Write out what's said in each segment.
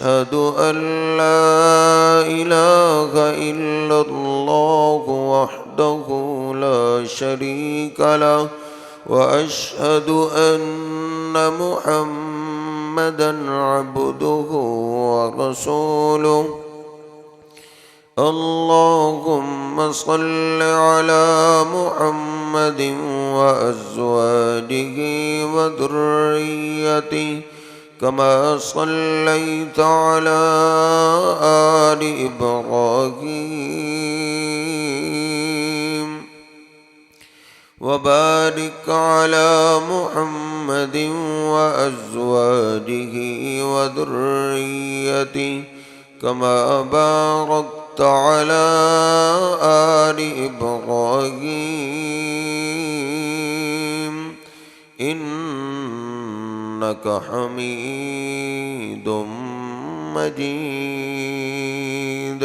أشهد أن لا إله إلا الله وحده لا شريك له وأشهد أن محمدًا عبده ورسوله. اللهم صل على محمد وأزواجه وذريته كما صليت على آل إبراهيم وبارك على محمد وأزواجه وذريته كما باركت على آل إبراهيم إنك حميد مجيد.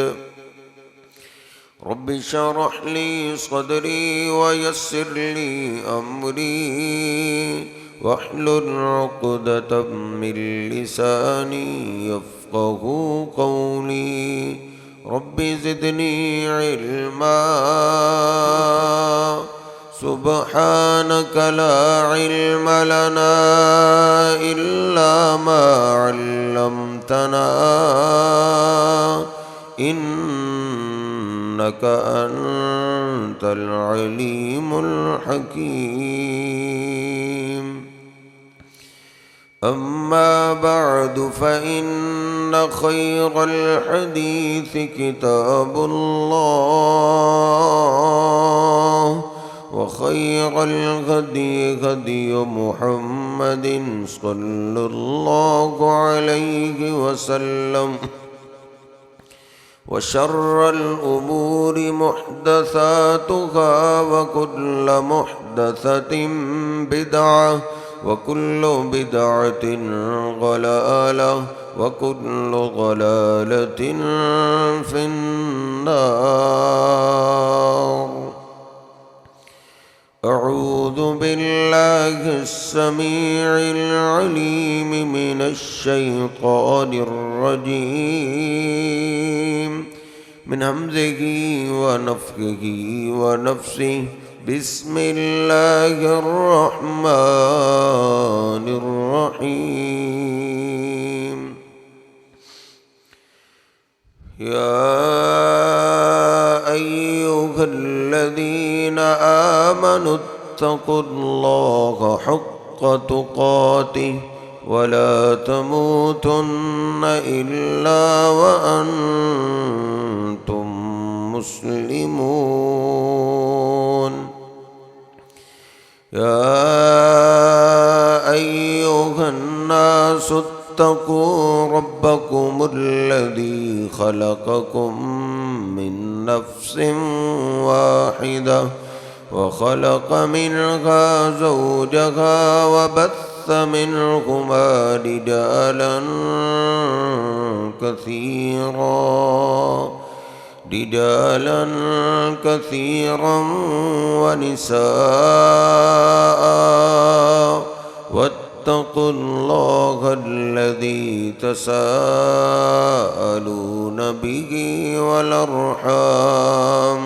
رب اشرح لي صدري ويسر لي أمري واحلل عقدة من لساني يفقهوا قولي. رب زدني علما سبحانك لا علم لنا إلا ما علمتنا إنك أنت العليم الحكيم. أما بعد فإن خير الحديث كتاب الله وخير الهدي هدي محمد صلى الله عليه وسلم وشر الأمور محدثاتها وكل محدثة بدعة وكل بدعة ضلالة وكل ضلالة في النار. أعوذ بالله السميع العليم من الشيطان الرجيم من همزه ونفخه ونفسه. بسم الله الرحمن الرحيم. يا أيها الذين آمنوا اتقوا الله حق تقاته ولا تموتن إلا وأنتم مسلمون. يا أيها الناس اتقوا ربكم الذي خلقكم من نفس واحدة وخلق منها زوجها وبث منهما رجالا كثيرا ونساء. واتقوا الله الذي تساءلون به والأرحام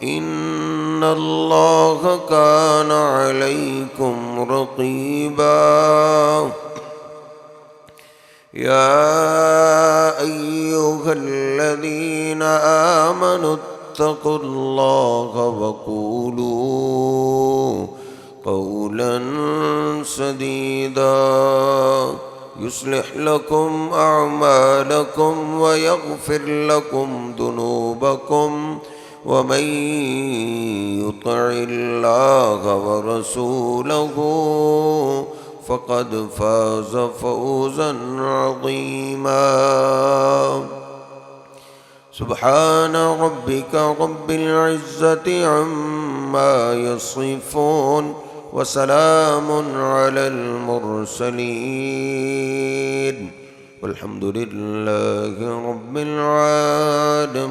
إن الله كان عليكم رقيبا. يا أيها الذين آمنوا اتقوا الله وقولوا قولا سديدا يصلح لكم أعمالكم ويغفر لكم ذنوبكم ومن يطع الله ورسوله فقد فاز فوزا عظيما. سبحان ربك رب العزة عما يصفون وسلام على المرسلين والحمد لله رب العالمين.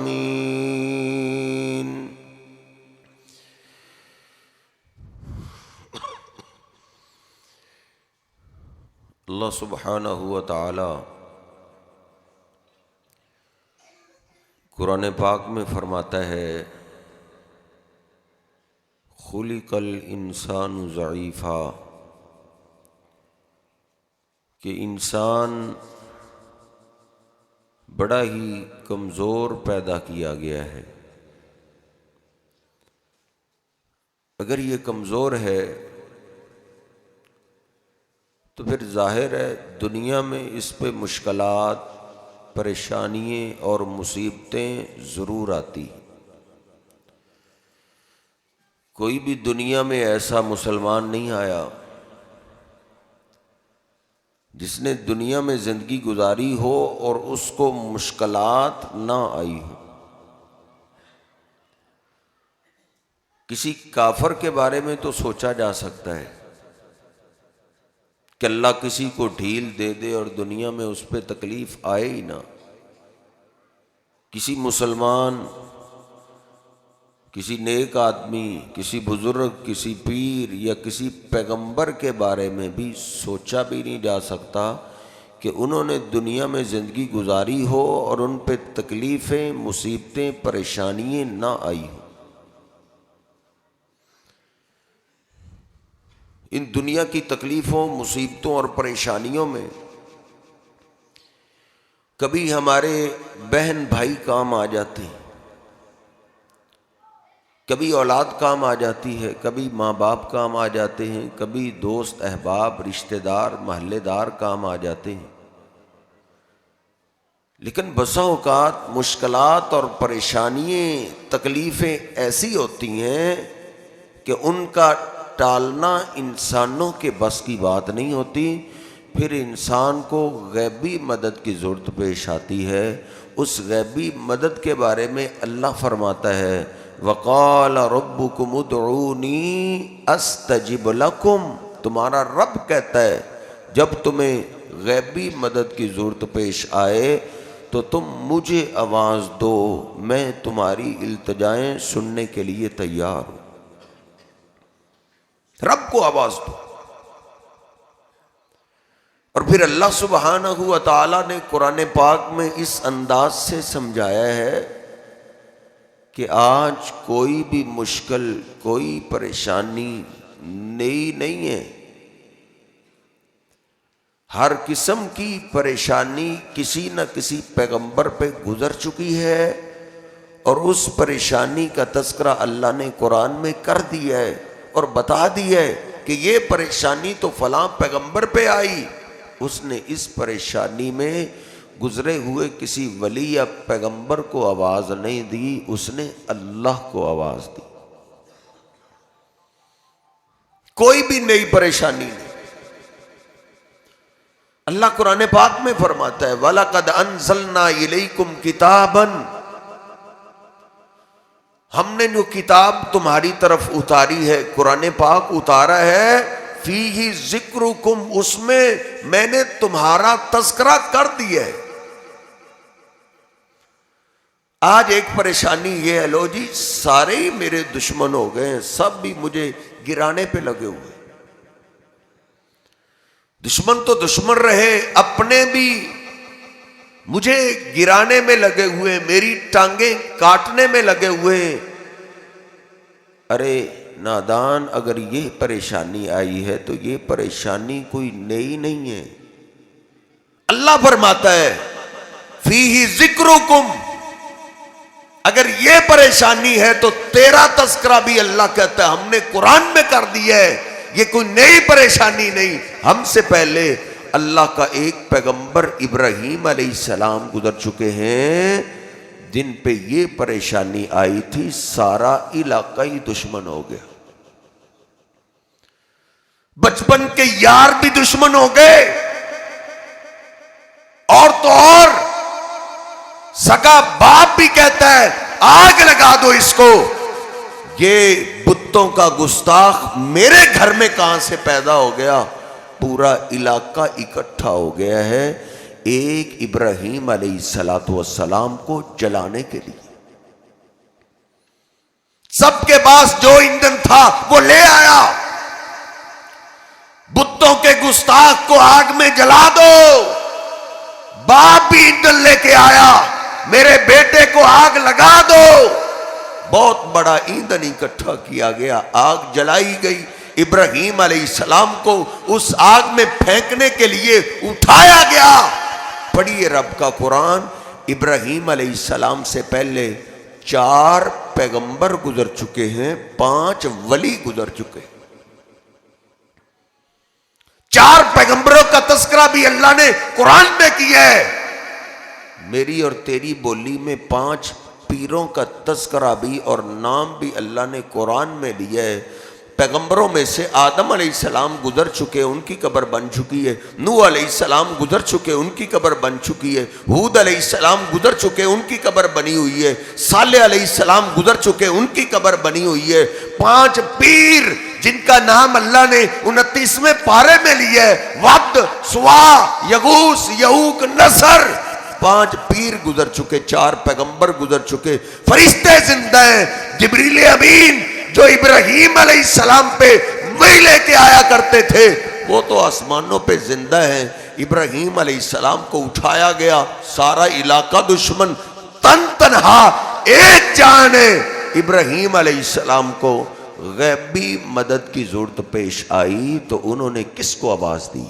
اللہ سبحانہ و تعالی قرآن پاک میں فرماتا ہے خلق الانسان ضعیفا، کہ انسان بڑا ہی کمزور پیدا کیا گیا ہے۔ اگر یہ کمزور ہے تو پھر ظاہر ہے دنیا میں اس پہ مشکلات، پریشانیاں اور مصیبتیں ضرور آتی۔ کوئی بھی دنیا میں ایسا مسلمان نہیں آیا جس نے دنیا میں زندگی گزاری ہو اور اس کو مشکلات نہ آئی ہو۔ کسی کافر کے بارے میں تو سوچا جا سکتا ہے کہ اللہ کسی کو ڈھیل دے دے اور دنیا میں اس پہ تکلیف آئے ہی نہ۔ کسی مسلمان، کسی نیک آدمی، کسی بزرگ، کسی پیر یا کسی پیغمبر کے بارے میں بھی سوچا بھی نہیں جا سکتا کہ انہوں نے دنیا میں زندگی گزاری ہو اور ان پہ تکلیفیں، مصیبتیں، پریشانیاں نہ آئی ہوں۔ ان دنیا کی تکلیفوں، مصیبتوں اور پریشانیوں میں کبھی ہمارے بہن بھائی کام آ جاتے ہیں، کبھی اولاد کام آ جاتی ہے، کبھی ماں باپ کام آ جاتے ہیں، کبھی دوست احباب، رشتہ دار، محلے دار کام آ جاتے ہیں۔ لیکن بسا اوقات مشکلات اور پریشانیاں، تکلیفیں ایسی ہوتی ہیں کہ ان کا ٹالنا انسانوں کے بس کی بات نہیں ہوتی۔ پھر انسان کو غیبی مدد کی ضرورت پیش آتی ہے۔ اس غیبی مدد کے بارے میں اللہ فرماتا ہے وَقَالَ رَبُّكُمُ ادْعُونِي أَسْتَجِبْ لَكُمْ، تمہارا رب کہتا ہے جب تمہیں غیبی مدد کی ضرورت پیش آئے تو تم مجھے آواز دو، میں تمہاری التجائیں سننے کے لیے تیار ہوں۔ رب کو آواز دو۔ اور پھر اللہ سبحانہ و تعالی نے قرآن پاک میں اس انداز سے سمجھایا ہے کہ آج کوئی بھی مشکل، کوئی پریشانی نئی نہیں ہے۔ ہر قسم کی پریشانی کسی نہ کسی پیغمبر پہ گزر چکی ہے، اور اس پریشانی کا تذکرہ اللہ نے قرآن میں کر دیا ہے اور بتا دیا ہے کہ یہ پریشانی تو فلاں پیغمبر پہ آئی، اس نے اس پریشانی میں گزرے ہوئے کسی ولی یا پیغمبر کو آواز نہیں دی، اس نے اللہ کو آواز دی۔ کوئی بھی نئی پریشانی نہیں۔ اللہ قرآن پاک میں فرماتا ہے وَلَقَدْ أَنزَلْنَا إِلَيْكُمْ كِتَابًا، ہم نے جو کتاب تمہاری طرف اتاری ہے، قرآن پاک اتارا ہے، فِيهِ ذِكْرُكُمْ، اس میں نے تمہارا تذکرہ کر دیا ہے۔ آج ایک پریشانی یہ ہے، لو جی سارے ہی میرے دشمن ہو گئے ہیں، سب بھی مجھے گرانے پہ لگے ہوئے۔ دشمن تو دشمن رہے، اپنے بھی مجھے گرانے میں لگے ہوئے، میری ٹانگیں کاٹنے میں لگے ہوئے۔ ارے نادان، اگر یہ پریشانی آئی ہے تو یہ پریشانی کوئی نئی نہیں ہے۔ اللہ فرماتا ہے فیہ ذکرکم، اگر یہ پریشانی ہے تو تیرا تذکرہ بھی اللہ کہتا ہے ہم نے قرآن میں کر دیا ہے، یہ کوئی نئی پریشانی نہیں۔ ہم سے پہلے اللہ کا ایک پیغمبر ابراہیم علیہ السلام گزر چکے ہیں، جن پہ یہ پریشانی آئی تھی، سارا علاقہ ہی دشمن ہو گیا۔ بچپن کے یار بھی دشمن ہو گئے، اور تو اور سگا باپ بھی کہتا ہے آگ لگا دو اس کو، یہ بتوں کا گستاخ میرے گھر میں کہاں سے پیدا ہو گیا۔ پورا علاقہ اکٹھا ہو گیا ہے ایک ابراہیم علیہ السلام کو جلانے کے لیے۔ سب کے پاس جو ایندھن تھا وہ لے آیا، بتوں کے گستاخ کو آگ میں جلا دو۔ باپ بھی ایندھن لے کے آیا، میرے بیٹے کو آگ لگا دو. بہت بڑا ایندھن اکٹھا کیا گیا, آگ جلائی گئی. ابراہیم علیہ السلام کو اس آگ میں پھینکنے کے لیے اٹھایا گیا. پڑھیے رب کا قرآن. ابراہیم علیہ السلام سے پہلے 4 پیغمبر گزر چکے ہیں, 5 ولی گزر چکے ہیں. 4 پیغمبروں کا تذکرہ بھی اللہ نے قرآن میں کیا ہے. میری اور تیری بولی میں 5 پیروں کا تذکرہ بھی اور نام بھی اللہ نے قرآن میں لیا ہے. پیغمبروں میں سے آدم علیہ السلام گزر چکے, ان کی قبر بن چکی ہے. نوح علیہ السلام گزر چکے, ان کی قبر بن چکی ہے. ہود علیہ السلام گزر چکے, ان کی قبر بنی ہوئی ہے. صالح علیہ السلام گزر چکے, ان کی قبر بنی ہوئی ہے. 5 پیر جن کا نام اللہ نے 29ویں پارے میں لیا ہے, ود, سوا, یغوث, یعوق, نصر. 5 پیر گزر چکے, 4 پیغمبر گزر چکے. فرشتے زندہ ہیں. جبریل امین جو ابراہیم علیہ السلام پہ وحی لے کے آیا کرتے تھے, وہ تو آسمانوں پہ زندہ ہیں. ابراہیم علیہ السلام کو اٹھایا گیا. سارا علاقہ دشمن, تن تنہا ایک جان ہے. ابراہیم علیہ السلام کو غیبی مدد کی ضرورت پیش آئی تو انہوں نے کس کو آواز دی؟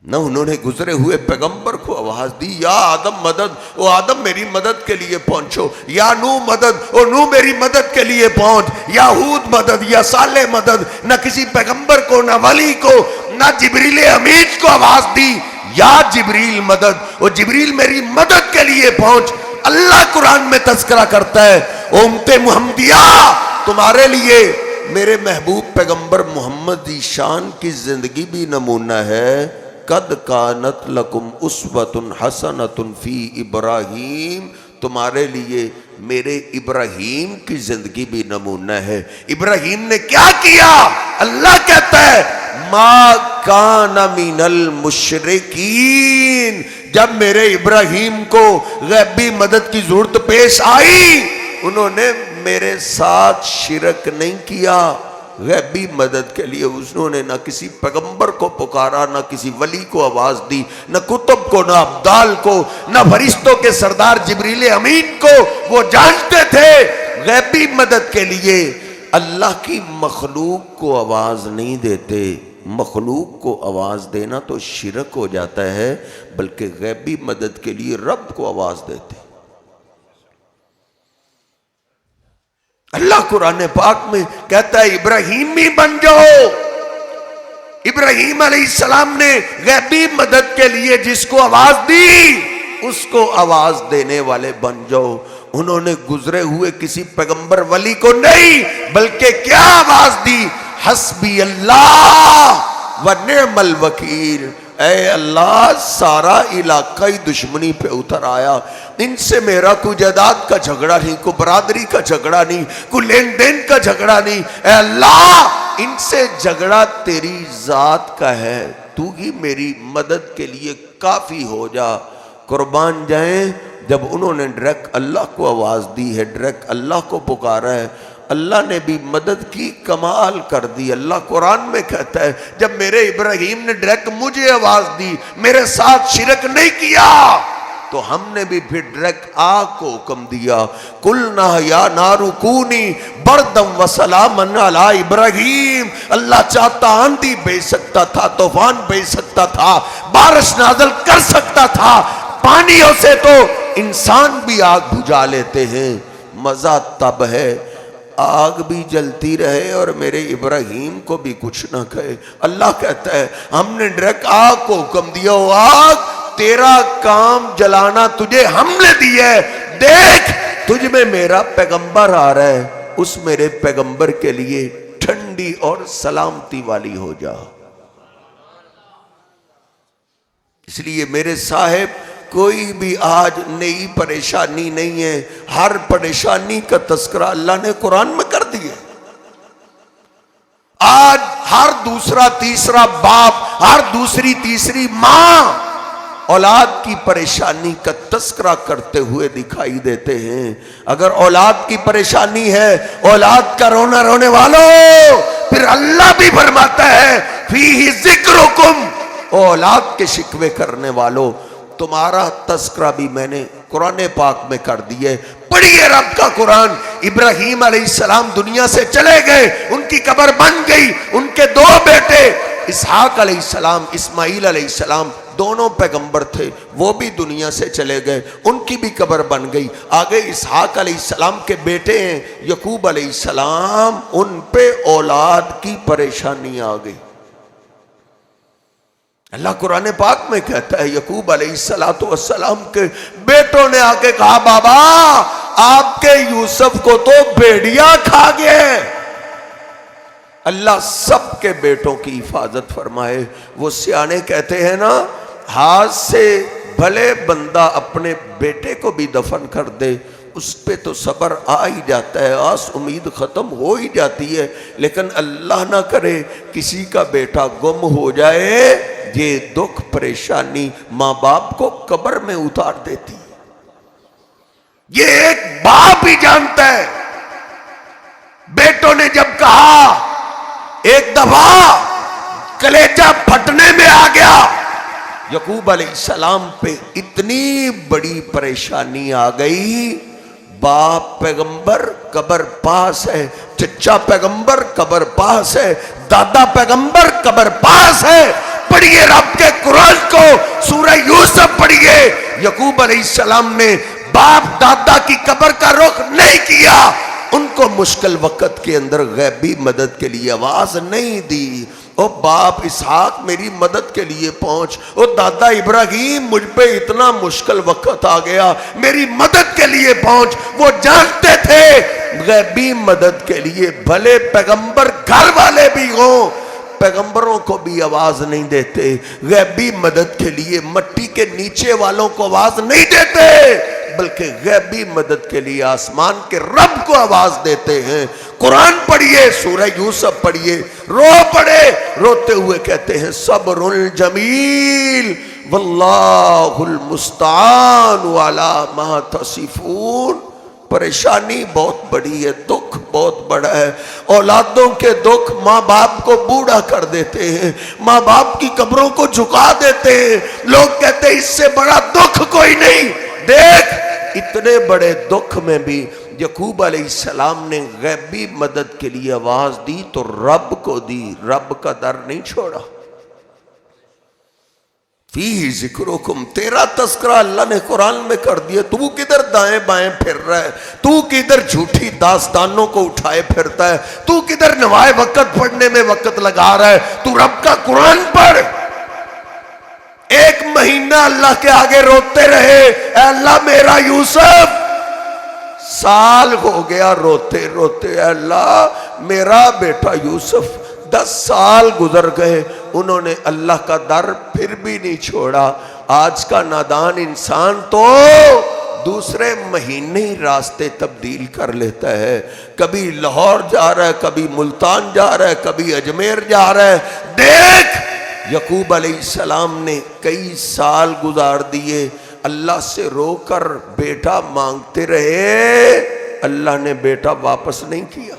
نہ انہوں نے گزرے ہوئے پیغمبر کو آواز دی, یا آدم مدد, او آدم میری مدد کے لیے پہنچو. یا نوح مدد, او نوح میری مدد کے لیے پہنچ. یا ہود مدد, یا صالح مدد. نہ کسی پیغمبر کو, نہ ولی کو, نہ جبریل امین کو آواز دی, یا جبریل مدد, او جبریل میری مدد کے لیے پہنچ. اللہ قرآن میں تذکرہ کرتا ہے, امت محمدیہ تمہارے لیے میرے محبوب پیغمبر محمد دی شان کی زندگی بھی نمونہ ہے. قد کانت لکم اسوۃ حسنۃ فی ابراہیم, تمہارے لیے میرے ابراہیم کی زندگی بھی نمونہ ہے. ابراہیم نے کیا کیا؟ اللہ کہتا ہے ما کان من المشرکین. جب میرے ابراہیم کو غیبی مدد کی ضرورت پیش آئی, انہوں نے میرے ساتھ شرک نہیں کیا. غیبی مدد کے لیے انہوں نے نہ کسی پیغمبر کو پکارا, نہ کسی ولی کو آواز دی, نہ کتب کو, نہ ابدال کو, نہ فرشتوں کے سردار جبریل امین کو. وہ جانتے تھے غیبی مدد کے لیے اللہ کی مخلوق کو آواز نہیں دیتے. مخلوق کو آواز دینا تو شرک ہو جاتا ہے, بلکہ غیبی مدد کے لیے رب کو آواز دیتے. اللہ قرآن پاک میں کہتا ہے ابراہیمی بن جاؤ. ابراہیم علیہ السلام نے غیبی مدد کے لیے جس کو آواز دی, اس کو آواز دینے والے بن جاؤ. انہوں نے گزرے ہوئے کسی پیغمبر ولی کو نہیں, بلکہ کیا آواز دی؟ حسبی اللہ و نعم الوکیل. اے اللہ, سارا علاقہ ہی دشمنی پہ اتر آیا. ان سے میرا کوئی جائیداد کا جھگڑا نہیں, کوئی برادری کا جھگڑا نہیں, کوئی لین دین کا جھگڑا نہیں. اے اللہ, ان سے جھگڑا تیری ذات کا ہے, تو ہی میری مدد کے لیے کافی ہو جا. قربان جائیں, جب انہوں نے ڈائریکٹ اللہ کو آواز دی ہے, ڈائریکٹ اللہ کو پکارا ہے, اللہ نے بھی مدد کی, کمال کر دی. اللہ قرآن میں کہتا ہے جب میرے ابراہیم نے ڈائریکٹ مجھے آواز دی, میرے ساتھ شرک نہیں کیا, تو ہم نے بھی پھر ڈائریکٹ آگ کو حکم دیا. قلنا یا نار کونی بردم وسلاما علی ابراہیم. اللہ چاہتا آندھی بھیج سکتا تھا, طوفان بھیج سکتا تھا, بارش نازل کر سکتا تھا. پانیوں سے تو انسان بھی آگ بجھا لیتے ہیں. مزہ تب ہے آگ بھی جلتی رہے اور میرے ابراہیم کو بھی کچھ نہ کہے. اللہ کہتا ہے ہم نے ڈائریکٹ آگ کو حکم دیا, آگ تیرا کام جلانا تجھے ہم نے دیا ہے, دیکھ تجھ میں میرا پیغمبر آ رہا ہے, اس میرے پیغمبر کے لیے ٹھنڈی اور سلامتی والی ہو جا. اس لیے میرے صاحب کوئی بھی آج نئی پریشانی نہیں ہے, ہر پریشانی کا تذکرہ اللہ نے قرآن میں کر دیا. آج ہر دوسرا تیسرا باپ, ہر دوسری تیسری ماں اولاد کی پریشانی کا تذکرہ کرتے ہوئے دکھائی دیتے ہیں. اگر اولاد کی پریشانی ہے, اولاد کا رونا رونے والوں, پھر اللہ بھی فرماتا ہے فیہ ذکرکم, اولاد کے شکوے کرنے والوں تمہارا تذکرہ بھی میں نے قرآن پاک میں کر دیے. پڑھیے رب کا قرآن. ابراہیم علیہ السلام دنیا سے چلے گئے, ان کی قبر بن گئی. ان کے دو بیٹے اسحاق علیہ السلام, اسماعیل علیہ السلام, دونوں پیغمبر تھے, وہ بھی دنیا سے چلے گئے, ان کی بھی قبر بن گئی. آگے اسحاق علیہ السلام کے بیٹے ہیں یعقوب علیہ السلام, ان پہ اولاد کی پریشانی آ گئی. اللہ قرآن پاک میں کہتا ہے یعقوب علیہ السلام کے بیٹوں نے آ کے کہا بابا آپ کے یوسف کو تو بھیڑیا کھا گئے. اللہ سب کے بیٹوں کی حفاظت فرمائے. وہ سیانے کہتے ہیں نا, ہاتھ سے بھلے بندہ اپنے بیٹے کو بھی دفن کر دے اس پہ تو صبر آ ہی جاتا ہے, آس امید ختم ہو ہی جاتی ہے, لیکن اللہ نہ کرے کسی کا بیٹا گم ہو جائے. یہ دکھ پریشانی ماں باپ کو قبر میں اتار دیتی. یہ ایک باپ ہی جانتا ہے. بیٹوں نے جب کہا, ایک دفعہ کلیجہ پھٹنے میں آ گیا. یعقوب علیہ السلام پہ اتنی بڑی پریشانی آ گئی. باپ پیغمبر قبر پاس ہے, چچا پیغمبر قبر پاس ہے, دادا پیغمبر قبر پاس ہے. پڑھیے رب کے قرآن کو, سورہ یوسف پڑھیے. یعقوب علیہ السلام نے باپ دادا کی قبر کا رخ نہیں کیا. ان کو مشکل وقت کے اندر غیبی مدد کے لیے آواز نہیں دی. او باپ اسحاق میری مدد کے لیے پہنچ, او دادا ابراہیم مجھ پہ اتنا مشکل وقت آ گیا میری مدد کے لیے پہنچ. وہ جانتے تھے غیبی مدد کے لیے بھلے پیغمبر گھر والے بھی ہوں, پیغمبروں کو بھی آواز نہیں دیتے. غیبی مدد کے لیے مٹی کے نیچے والوں کو آواز نہیں دیتے, بلکہ غیبی مدد کے لیے آسمان کے رب کو آواز دیتے ہیں. قرآن پڑھیے, سورہ یوسف پڑھیے, رو پڑھے, روتے ہوئے کہتے ہیں صبر جمیل واللہ المستعان علی ما تصفون. پریشانی بہت بڑی ہے, دکھ بہت بڑا ہے. اولادوں کے دکھ ماں باپ کو بوڑھا کر دیتے ہیں, ماں باپ کی قبروں کو جھکا دیتے ہیں. لوگ کہتے ہیں اس سے بڑا دکھ کوئی نہیں. دیکھ اتنے بڑے دکھ میں بھی یعقوب علیہ السلام نے غیبی مدد کے لیے آواز دی تو رب کو دی, رب کا در نہیں چھوڑا. فی ذکرکم, تیرا تذکرہ اللہ نے قرآن میں کر دیا. تو کدھر دائیں بائیں پھر رہا ہے, تو کدھر جھوٹی داستانوں کو اٹھائے پھرتا ہے, تو کدھر نوائے وقت پڑھنے میں وقت لگا رہا ہے. تو رب کا قرآن پڑھ. ایک مہینہ اللہ کے آگے روتے رہے, اے اللہ میرا یوسف. سال ہو گیا روتے روتے, اے اللہ میرا بیٹا یوسف. 10 سال گزر گئے, انہوں نے اللہ کا در پھر بھی نہیں چھوڑا. آج کا نادان انسان تو دوسرے مہینے ہی راستے تبدیل کر لیتا ہے. کبھی لاہور جا رہا ہے, کبھی ملتان جا رہا ہے, کبھی اجمیر جا رہا ہے. دیکھ یعقوب علیہ السلام نے کئی سال گزار دیے, اللہ سے رو کر بیٹا مانگتے رہے, اللہ نے بیٹا واپس نہیں کیا.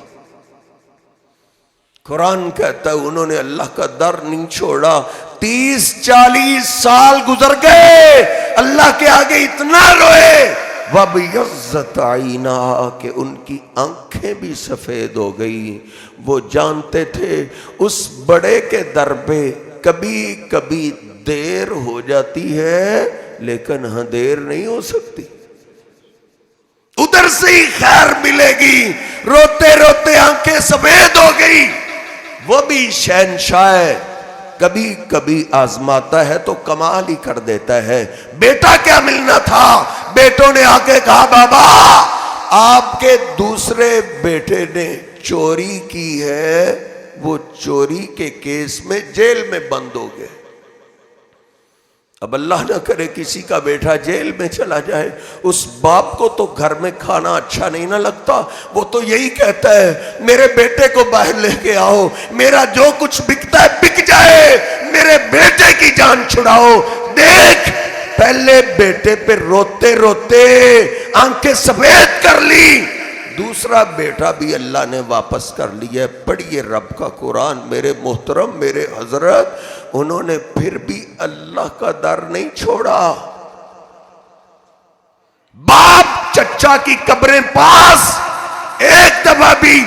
قرآن کہتا ہے انہوں نے اللہ کا در نہیں چھوڑا. 30-40 سال گزر گئے, اللہ کے آگے اتنا روئے. وَبِيَضَّتْ عَيْنَاهُ, کہ ان کی آنکھیں بھی سفید ہو گئی. وہ جانتے تھے اس بڑے کے در پہ کبھی کبھی دیر ہو جاتی ہے, لیکن ہاں دیر نہیں ہو سکتی, ادھر سے ہی خیر ملے گی. روتے روتے آنکھیں سفید ہو گئی. وہ بھی شہنشاہ ہے, کبھی کبھی آزماتا ہے تو کمال ہی کر دیتا ہے. بیٹا کیا ملنا تھا, بیٹوں نے آ کے کہا بابا آپ کے دوسرے بیٹے نے چوری کی ہے, وہ چوری کے کیس میں جیل میں بند ہو گئے. اب اللہ نہ کرے کسی کا بیٹا جیل میں چلا جائے, اس باپ کو تو گھر میں کھانا اچھا نہیں نہ لگتا. وہ تو یہی کہتا ہے میرے بیٹے کو باہر لے کے آؤ, میرا جو کچھ بکتا ہے بک جائے, میرے بیٹے کی جان چھڑاؤ. دیکھ پہلے بیٹے پہ روتے روتے آنکھیں سفید کر لی, دوسرا بیٹا بھی اللہ نے واپس کر لیا. پڑھیے رب کا قرآن میرے محترم, میرے حضرت, انہوں نے پھر بھی اللہ کا در نہیں چھوڑا. باپ چچا کی قبریں پاس، ایک دفعہ بھی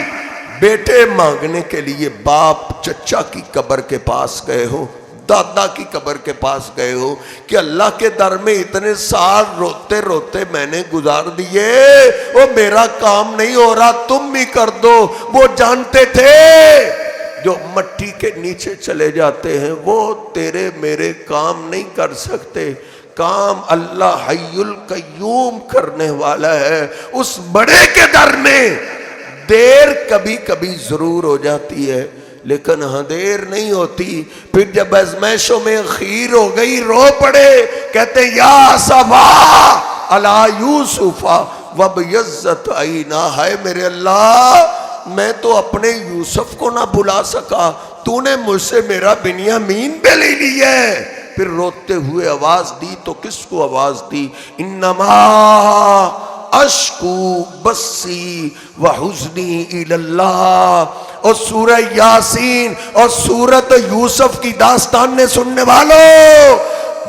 بیٹے مانگنے کے لیے باپ چچا کی قبر کے پاس گئے ہو، دادا کی قبر کے پاس گئے ہو کہ اللہ کے در میں اتنے سال روتے روتے میں نے گزار دیے، وہ میرا کام نہیں ہو رہا تم بھی کر دو؟ وہ جانتے تھے جو مٹی کے نیچے چلے جاتے ہیں وہ تیرے میرے کام نہیں کر سکتے، کام اللہ حی القیوم کرنے والا ہے۔ اس بڑے کے در میں دیر کبھی کبھی ضرور ہو جاتی ہے لیکن ہاں دیر نہیں ہوتی۔ پھر جب ازمائشوں میں خیر ہو گئی رو پڑے، کہتے یا اسفا علی یوسف وابیضت عینا، ہے میرے اللہ میں تو اپنے یوسف کو نہ بلا سکا، تو نے مجھ سے میرا بنیامین بھی لے لیا ہے۔ پھر روتے ہوئے آواز دی تو کس کو آواز دی؟ انما اشکو بسی وحزنی الی اللہ۔ اور سورہ یاسین اور سورت یوسف کی داستان نے سننے والوں،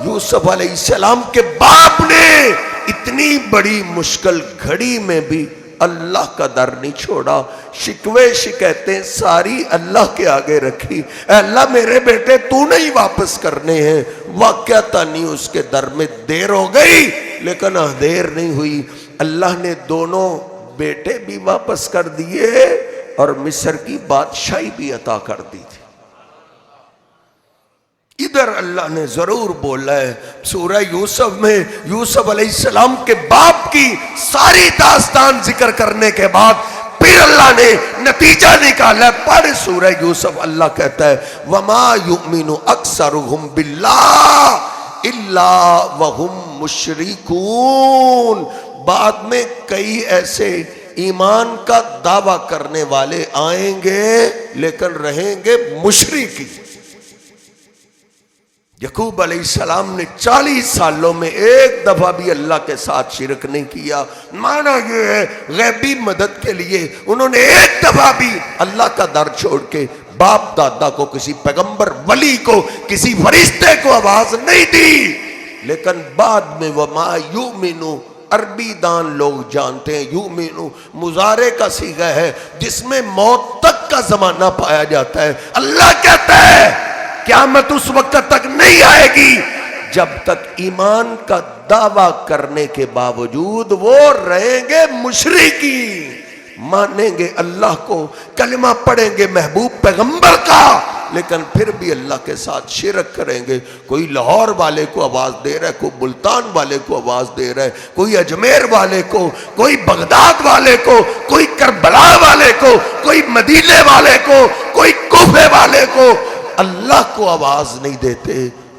یوسف علیہ السلام کے باپ نے اتنی بڑی مشکل گھڑی میں بھی اللہ کا در نہیں چھوڑا، شکوے شکایتیں ساری اللہ کے آگے رکھی، اے اللہ میرے بیٹے تو نہیں واپس کرنے ہیں۔ واقعتا نہیں اس کے در میں دیر ہو گئی لیکن دیر نہیں ہوئی، اللہ نے دونوں بیٹے بھی واپس کر دیے اور مصر کی بادشاہی بھی عطا کر دی تھی۔ ادھر اللہ نے ضرور بولا ہے سورہ یوسف میں، یوسف علیہ السلام کے باپ کی ساری داستان ذکر کرنے کے بعد پھر اللہ نے نتیجہ نکالا۔ پڑھ سورہ یوسف، اللہ کہتا ہے وَمَا يُؤْمِنُ أَكْثَرُهُمْ بِاللَّهِ إِلَّا وَهُمْ مُشْرِكُونَ۔ بعد میں کئی ایسے ایمان کا دعویٰ کرنے والے آئیں گے لیکن رہیں گے مشرک۔ یعقوب علیہ السلام نے 40 سالوں میں ایک دفعہ بھی اللہ کے ساتھ شرک نہیں کیا، معنی یہ ہے غیبی مدد کے لیے انہوں نے ایک دفعہ بھی اللہ کا در چھوڑ کے باپ دادا کو، کسی پیغمبر ولی کو، کسی فرشتے کو آواز نہیں دی۔ لیکن بعد میں وما یؤمنو، عربی دان لوگ جانتے ہیں یؤمنو مضارع کا صیغہ ہے جس میں موت تک کا زمانہ پایا جاتا ہے۔ اللہ کہتا ہے قیامت اس وقت تک نہیں آئے گی جب تک ایمان کا دعویٰ کرنے کے باوجود وہ رہیں گے مشرکی، مانیں گے اللہ کو، کلمہ پڑھیں گے محبوب پیغمبر کا، لیکن پھر بھی اللہ کے ساتھ شرک کریں گے۔ کوئی لاہور والے کو آواز دے رہا ہے، کوئی ملتان والے کو آواز دے رہا ہے، کوئی اجمیر والے کو، کوئی بغداد والے کو، کوئی کربلا والے کو، کوئی مدینے والے کو، کوئی کوفے والے کو، اللہ کو آواز نہیں دیتے۔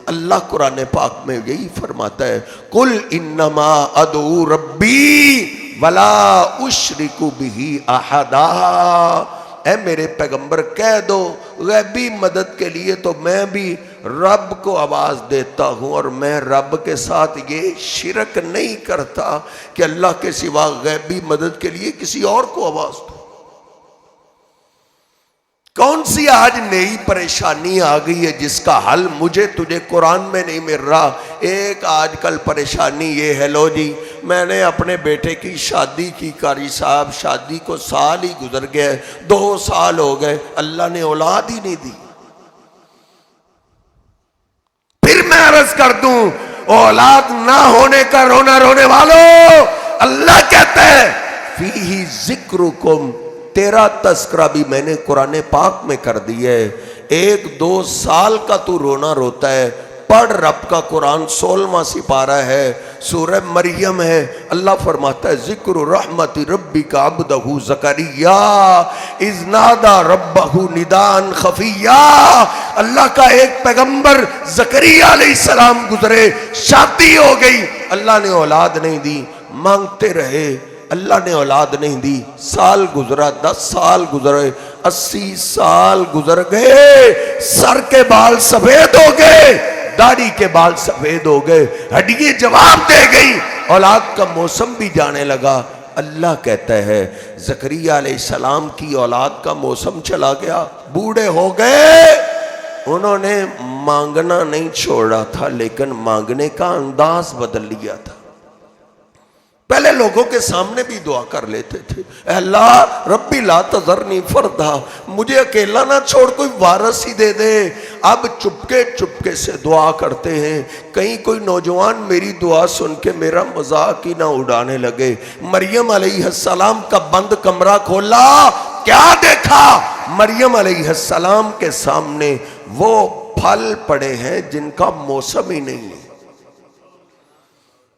اللہ قرآن پاک میں یہی فرماتا ہے قل انما ادعو ربی ولا اشرک بہ احدا۔ اے میرے پیغمبر کہہ دو غیبی مدد کے لیے تو میں بھی رب کو آواز دیتا ہوں اور میں رب کے ساتھ یہ شرک نہیں کرتا کہ اللہ کے سوا غیبی مدد کے لیے کسی اور کو آواز دو۔ کون سی آج نئی پریشانی آ گئی ہے جس کا حل مجھے تجھے قرآن میں نہیں مل رہا؟ ایک آج کل پریشانی یہ ہے، لو جی میں نے اپنے بیٹے کی شادی کی، قاری صاحب شادی کو سال ہی گزر گیا، 2 سال ہو گئے، اللہ نے اولاد ہی نہیں دی۔ پھر میں عرض کر دوں اولاد نہ ہونے کا رونا رونے والوں، اللہ کہتا ہے فیہ ذکرکم، تیرا تذکرہ بھی میں نے قرآن پاک میں کر دیا ہے۔ 1-2 سال کا تو رونا روتا ہے، پڑھ رب کا قرآن 16واں سپارہ ہے، سورہ مریم ہے، اللہ فرماتا ہے ذکر رحمت ربک عبدہ زکریا اذ نادى ربہ نداء خفیا۔ اللہ کا ایک پیغمبر زکریا علیہ السلام گزرے، شادی ہو گئی، اللہ نے اولاد نہیں دی، مانگتے رہے، اللہ نے اولاد نہیں دی، سال گزرا، 10 سال گزرے، 80 سال گزر گئے، سر کے بال سفید ہو گئے، داڑھی کے بال سفید ہو گئے، ہڈیاں جواب دے گئی، اولاد کا موسم بھی جانے لگا۔ اللہ کہتا ہے زکریا علیہ السلام کی اولاد کا موسم چلا گیا، بوڑھے ہو گئے، انہوں نے مانگنا نہیں چھوڑا تھا لیکن مانگنے کا انداز بدل لیا تھا۔ پہلے لوگوں کے سامنے بھی دعا کر لیتے تھے، اے اللہ ربی لا تذرنی فردا، مجھے اکیلا نہ چھوڑ، کوئی وارث ہی دے دے۔ اب چپکے چپکے سے دعا کرتے ہیں، کہیں کوئی نوجوان میری دعا سن کے میرا مذاق ہی نہ اڑانے لگے۔ مریم علیہ السلام کا بند کمرہ کھولا، کیا دیکھا؟ مریم علیہ السلام کے سامنے وہ پھل پڑے ہیں جن کا موسم ہی نہیں ہے۔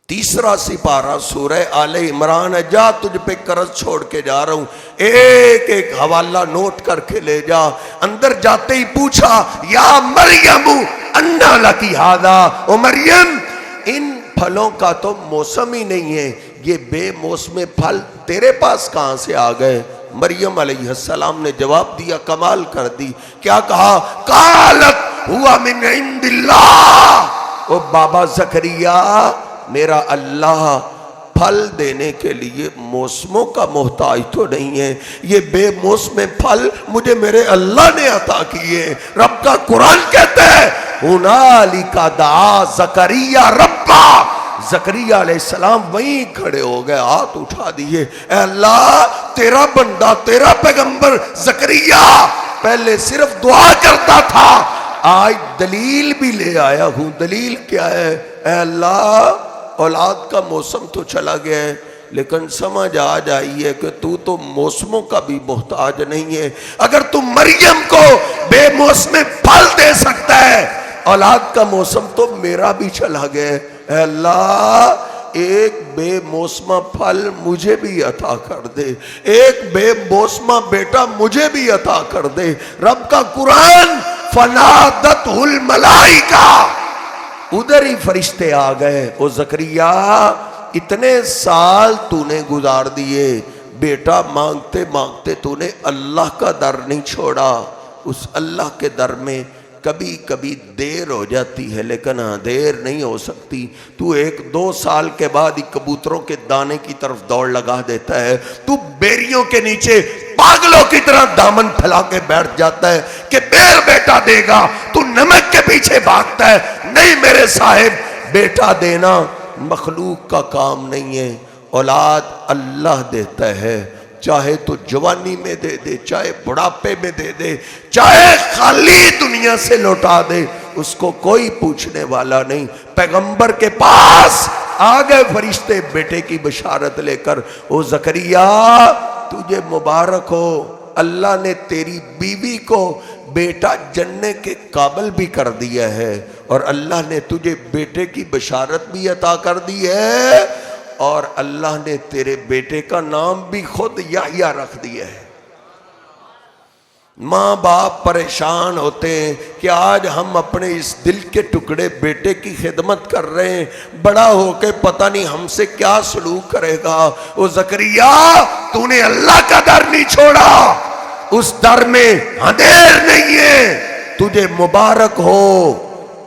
تیسرا سپارہ سورہ آل عمران ہے، جا تجھ پہ قرض چھوڑ کے جا رہا ہوں، ایک ایک حوالہ نوٹ کر کے لے جا۔ اندر جاتے ہی پوچھا، یا مریم انا لکی ھذا، او مریم ان پھلوں کا تو موسم ہی نہیں ہے، یہ بے موسم پھل تیرے پاس کہاں سے آ گئے؟ مریم علیہ السلام نے جواب دیا، کمال کر دی، کیا کہا؟ قالت ہوا من عند اللہ، او بابا زکریا میرا اللہ پھل دینے کے لیے موسموں کا محتاج تو نہیں ہے، یہ بے موسم پھل مجھے میرے اللہ نے عطا کیے۔ رب کا قرآن کہتا ہے ہنالک دعا زکریا ربا، زکریا علیہ السلام وہیں کھڑے ہو گئے، ہاتھ اٹھا دیے، اے اللہ تیرا بندہ تیرا پیغمبر زکریا پہلے صرف دعا کرتا تھا، آج دلیل بھی لے آیا ہوں۔ دلیل کیا ہے؟ اے اللہ اولاد کا موسم تو چلا گیا ہے، لیکن سمجھ آ جائی ہے کہ تو موسموں کا بھی محتاج نہیں ہے۔ اگر تم مریم کو بے موسم پھل دے سکتا ہے، اولاد کا موسم تو میرا بھی چلا گیا ہے، اے اللہ ایک بے موسمہ پھل مجھے بھی عطا کر دے، ایک بے موسمہ بیٹا مجھے بھی عطا کر دے۔ رب کا قرآن فنادتہ الملائکہ، ادھر ہی فرشتے آ گئے، او زکریا اتنے سال تو نے گزار دیے، بیٹا مانگتے مانگتے تو نے اللہ کا در نہیں چھوڑا۔ اس اللہ کے در میں کبھی کبھی دیر ہو جاتی ہے، لیکن ہاں دیر نہیں ہو سکتی۔ تو 1-2 سال کے بعد ہی کبوتروں کے دانے کی طرف دوڑ لگا دیتا ہے، تو بیریوں کے نیچے پاگلوں کی طرح دامن پھیلا کے بیٹھ جاتا ہے کہ بیر بیٹا دے گا، تو نمک کے پیچھے بھاگتا ہے، نہیں میرے صاحب بیٹا دینا مخلوق کا کام نہیں ہے، اولاد اللہ دیتا ہے، چاہے تو جوانی میں دے دے، چاہے بڑھاپے میں دے دے، چاہے خالی دنیا سے لوٹا دے، اس کو کوئی پوچھنے والا نہیں۔ پیغمبر کے پاس آگے فرشتے بیٹے کی بشارت لے کر، او زکریا تجھے مبارک ہو، اللہ نے تیری بیوی کو بیٹا جننے کے قابل بھی کر دیا ہے، اور اللہ نے تجھے بیٹے کی بشارت بھی عطا کر دی ہے، اور اللہ نے تیرے بیٹے کا نام بھی خود یحییٰ رکھ دیا ہے۔ ماں باپ پریشان ہوتے ہیں کہ آج ہم اپنے اس دل کے ٹکڑے بیٹے کی خدمت کر رہے ہیں، بڑا ہو کے پتہ نہیں ہم سے کیا سلوک کرے گا۔ او زکریا تو نے اللہ کا در نہیں چھوڑا، اس در میں اندھیر نہیں ہے، تجھے مبارک ہو،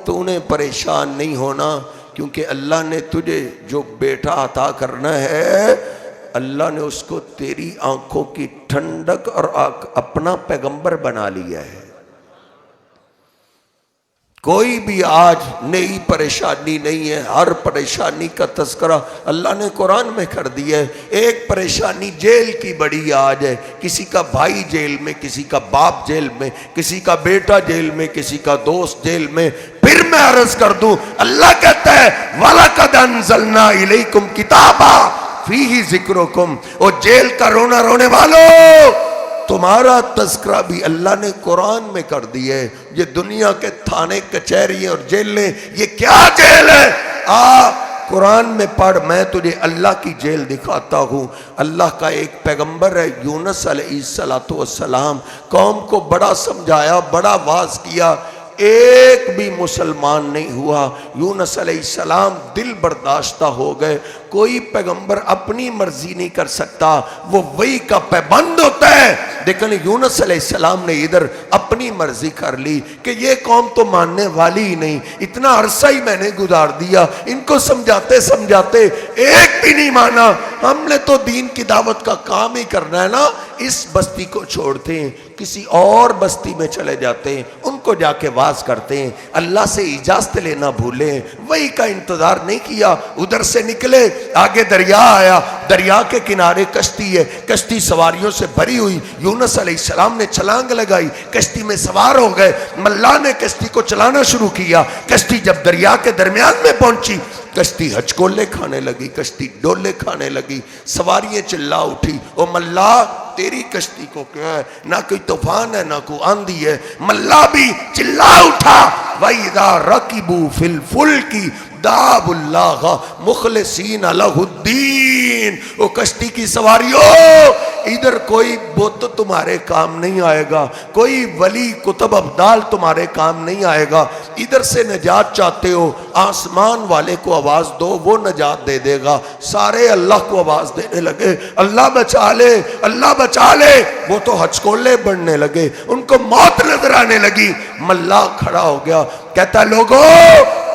تو نے پریشان نہیں ہونا، کیونکہ اللہ نے تجھے جو بیٹا عطا کرنا ہے، اللہ نے اس کو تیری آنکھوں کی ٹھنڈک اور اپنا پیغمبر بنا لیا ہے۔ کوئی بھی آج نئی پریشانی نہیں ہے، ہر پریشانی کا تذکرہ اللہ نے قرآن میں کر دیا ہے۔ ایک پریشانی جیل کی بڑی آج ہے، کسی کا بھائی جیل میں، کسی کا باپ جیل میں، کسی کا بیٹا جیل میں، کسی کا دوست جیل میں۔ پھر میں عرض کر دوں، اللہ کہتا ہے وَلَقَدْ أَنزَلْنَا إِلَيْكُمْ كِتَابًا فِيهِ ذِكْرُكُمْ۔ او جیل کا رونا رونے والوں، تمہارا تذکرہ بھی اللہ نے قرآن میں کر دیا ہے۔ یہ دنیا کے تھانے کچہری اور جیلیں، یہ کیا جیل ہے؟ قرآن میں پڑھ، میں تجھے اللہ کی جیل دکھاتا ہوں۔ اللہ کا ایک پیغمبر ہے یونس علیہ السلام، قوم کو بڑا سمجھایا، بڑا واعظ کیا، ایک بھی مسلمان نہیں ہوا۔ یونس علیہ السلام دل برداشتہ ہو گئے، کوئی پیغمبر اپنی مرضی نہیں کر سکتا، وہ وحی کا پابند ہوتا ہے، لیکن یونس علیہ السلام نے ادھر اپنی اپنی مرضی کر لی کہ یہ قوم تو ماننے والی ہی نہیں، اتنا عرصہ ہی میں نے گزار دیا ان کو سمجھاتے سمجھاتے ایک بھی نہیں مانا، ہم نے تو دین کی دعوت کا کام ہی کرنا ہے نا، اس بستی کو چھوڑتے ہیں کسی اور بستی میں چلے جاتے ہیں، ان کو جا کے واز کرتے ہیں، اللہ سے اجازت لینا بھولیں، وہی کا انتظار نہیں کیا، ادھر سے نکلے، آگے دریا آیا، دریا کے کنارے کشتی ہے، کشتی سواریوں سے بھری ہوئی، یونس علیہ السلام نے چھلانگ لگائی، کشتی میں سوار ہو گئے، ملا نے کشتی کو چلانا شروع کیا، کشتی جب دریا کے درمیان میں پہنچی، کشتی ہچکولے کھانے لگی، کشتی ڈولے کھانے لگی، سواریاں چلا اٹھی، او ملا تیری کشتی کو کیا ہے، نہ کوئی طوفان ہے نہ کوئی آندھی ہے، ملا بھی چلا اٹھا، وَإِذَا رَكِبُوا فِي الْفُلْكِ دَعَوُا اللَّهَ مُخْلِصِينَ لَهُ الدِّينَ، وہ کشتی کی سواریوں ادھر کوئی بت تمہارے کام نہیں آئے گا، کوئی ولی کتب ابدال تمہارے کام نہیں آئے گا، ادھر سے نجات چاہتے ہو آسمان والے کو آواز دو وہ نجات دے دے گا، سارے اللہ کو آواز دینے لگے، اللہ بچا لے اللہ بچا لے، وہ تو ہچکولے بڑھنے لگے، ان کو موت نظر آنے لگی، ملا کھڑا ہو گیا کہتا لوگوں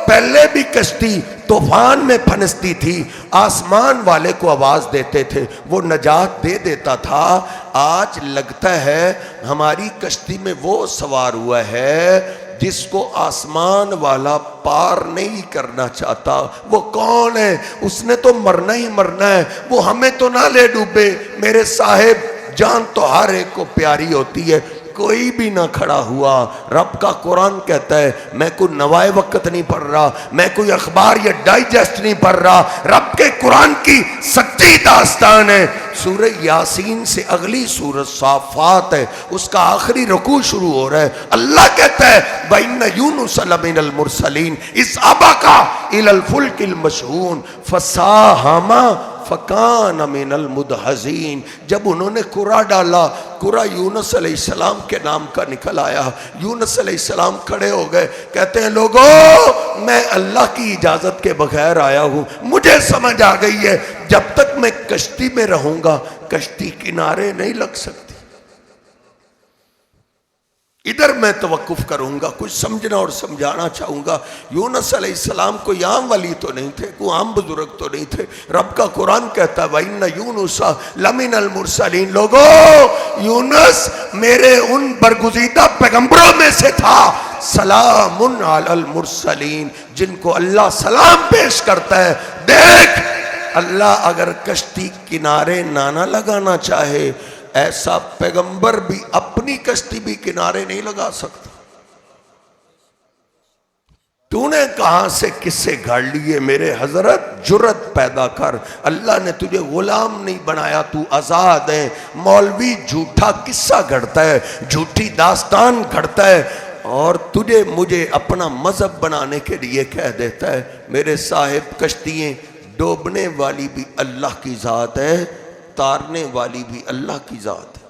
پہلے بھی کشتی طوفان میں پھنستی تھی، آسمان والے کو آواز دیتے تھے وہ نجات دے دیتا تھا، آج لگتا ہے ہماری کشتی میں وہ سوار ہوا ہے جس کو آسمان والا پار نہیں کرنا چاہتا، وہ کون ہے؟ اس نے تو مرنا ہی مرنا ہے، وہ ہمیں تو نہ لے ڈوبے، میرے صاحب جان تو ہر ایک کو پیاری ہوتی ہے، کوئی بھی نہ کھڑا ہوا، رب کا قرآن کہتا ہے میں کوئی نوائے وقت نہیں پڑھ رہا، میں کوئی اخبار یا ڈائجسٹ نہیں پڑھ رہا، رب کے قرآن کی سچی داستان ہے، سورہ یاسین سے اگلی سورہ صافات ہے، اس کا آخری رکوع شروع ہو رہا ہے، اللہ کہتا ہے وَإِنَّ يُونُسَ لَمِنَ الْمُرْسَلِينَ إِذْ أَبَقَ إِلَى الْفُلْكِ الْمَشْحُونِ فَسَاهَمَ فَكَانَ مِنَ الْمُدْحَضِينَ، جب انہوں نے قرآن ڈالا، قرآن یونس علیہ السلام کے نام کا نکل آیا، یونس علیہ السلام کھڑے ہو گئے، کہتے ہیں لوگوں میں اللہ کی اجازت کے بغیر آیا ہوں، مجھے سمجھ آ گئی ہے جب تک میں کشتی میں رہوں گا کشتی کنارے نہیں لگ سکتی، ادھر میں توقف کروں گا، کچھ سمجھنا اور سمجھانا چاہوں گا، یونس علیہ السلام کوئی عام ولی تو نہیں تھے، کوئی عام بزرگ تو نہیں تھے، رب کا قرآن کہتا ہے وَإِنَّ يُونُسَ لَمِنَ الْمُرْسَلِينَ، لوگوں یونس میرے ان برگزیدہ پیغمبروں میں سے تھا، سلام علی المرسلین، جن کو اللہ سلام پیش کرتا ہے، دیکھ اللہ اگر کشتی کنارے نہ لگانا چاہے، ایسا پیغمبر بھی اپنی کشتی بھی کنارے نہیں لگا سکتا، تو نے کہاں سے کس سے گھڑ لیے، میرے حضرت جرت پیدا کر، اللہ نے تجھے غلام نہیں بنایا، تو آزاد ہے، مولوی جھوٹا قصہ گھڑتا ہے، جھوٹی داستان گھڑتا ہے، اور تجھے مجھے اپنا مذہب بنانے کے لیے کہہ دیتا ہے، میرے صاحب کشتیاں ڈوبنے والی بھی اللہ کی ذات ہے، تارنے والی بھی اللہ کی ذات ہے،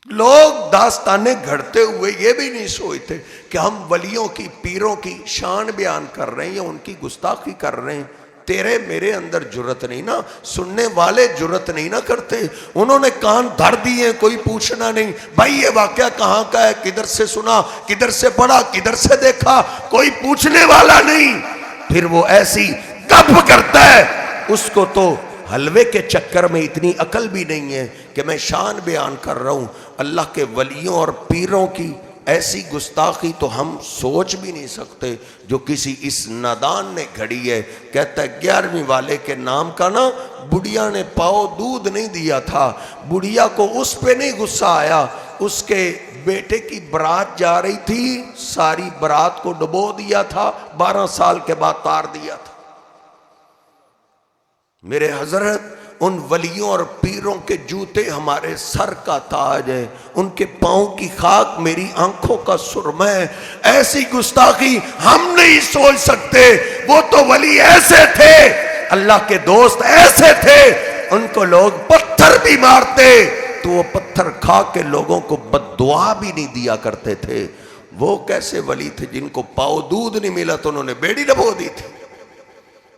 لوگ داستانیں گھڑتے ہوئے یہ بھی نہیں سوچتے کہ ہم ولیوں کی پیروں کی شان بیان کر رہے ہیں یا ان کی گستاخی کر رہے ہیں، تیرے میرے اندر جرت نہیں نا، سننے والے جرت نہیں نا کرتے، انہوں نے کان دھر دیے، کوئی پوچھنا نہیں بھائی یہ واقعہ کہاں کا ہے، کدھر سے سنا، کدھر سے پڑھا، کدھر سے دیکھا، کوئی پوچھنے والا نہیں، پھر وہ ایسی گپ کرتا ہے، اس کو تو حلوے کے چکر میں اتنی عقل بھی نہیں ہے کہ میں شان بیان کر رہا ہوں، اللہ کے ولیوں اور پیروں کی ایسی گستاخی تو ہم سوچ بھی نہیں سکتے جو کسی اس نادان نے گھڑی ہے، کہتا ہے 11ویں والے کے نام کا نا بڑھیا نے پاؤ دودھ نہیں دیا تھا، بڑھیا کو اس پہ نہیں غصہ آیا، اس کے بیٹے کی برات جا رہی تھی، ساری برات کو ڈبو دیا تھا، 12 سال کے بعد تار دیا تھا، میرے حضرت ان ولیوں اور پیروں کے جوتے ہمارے سر کا تاج ہے، ان کے پاؤں کی خاک میری آنکھوں کا سرمہ ہے، ایسی گستاخی ہم نہیں سوچ سکتے، وہ تو ولی ایسے تھے، اللہ کے دوست ایسے تھے، ان کو لوگ پتھر بھی مارتے تو وہ پتھر کھا کے لوگوں کو بد دعا بھی نہیں دیا کرتے تھے، وہ کیسے ولی تھے جن کو پاؤ دودھ نہیں ملا تو انہوں نے بیڑی ڈبو دی تھی،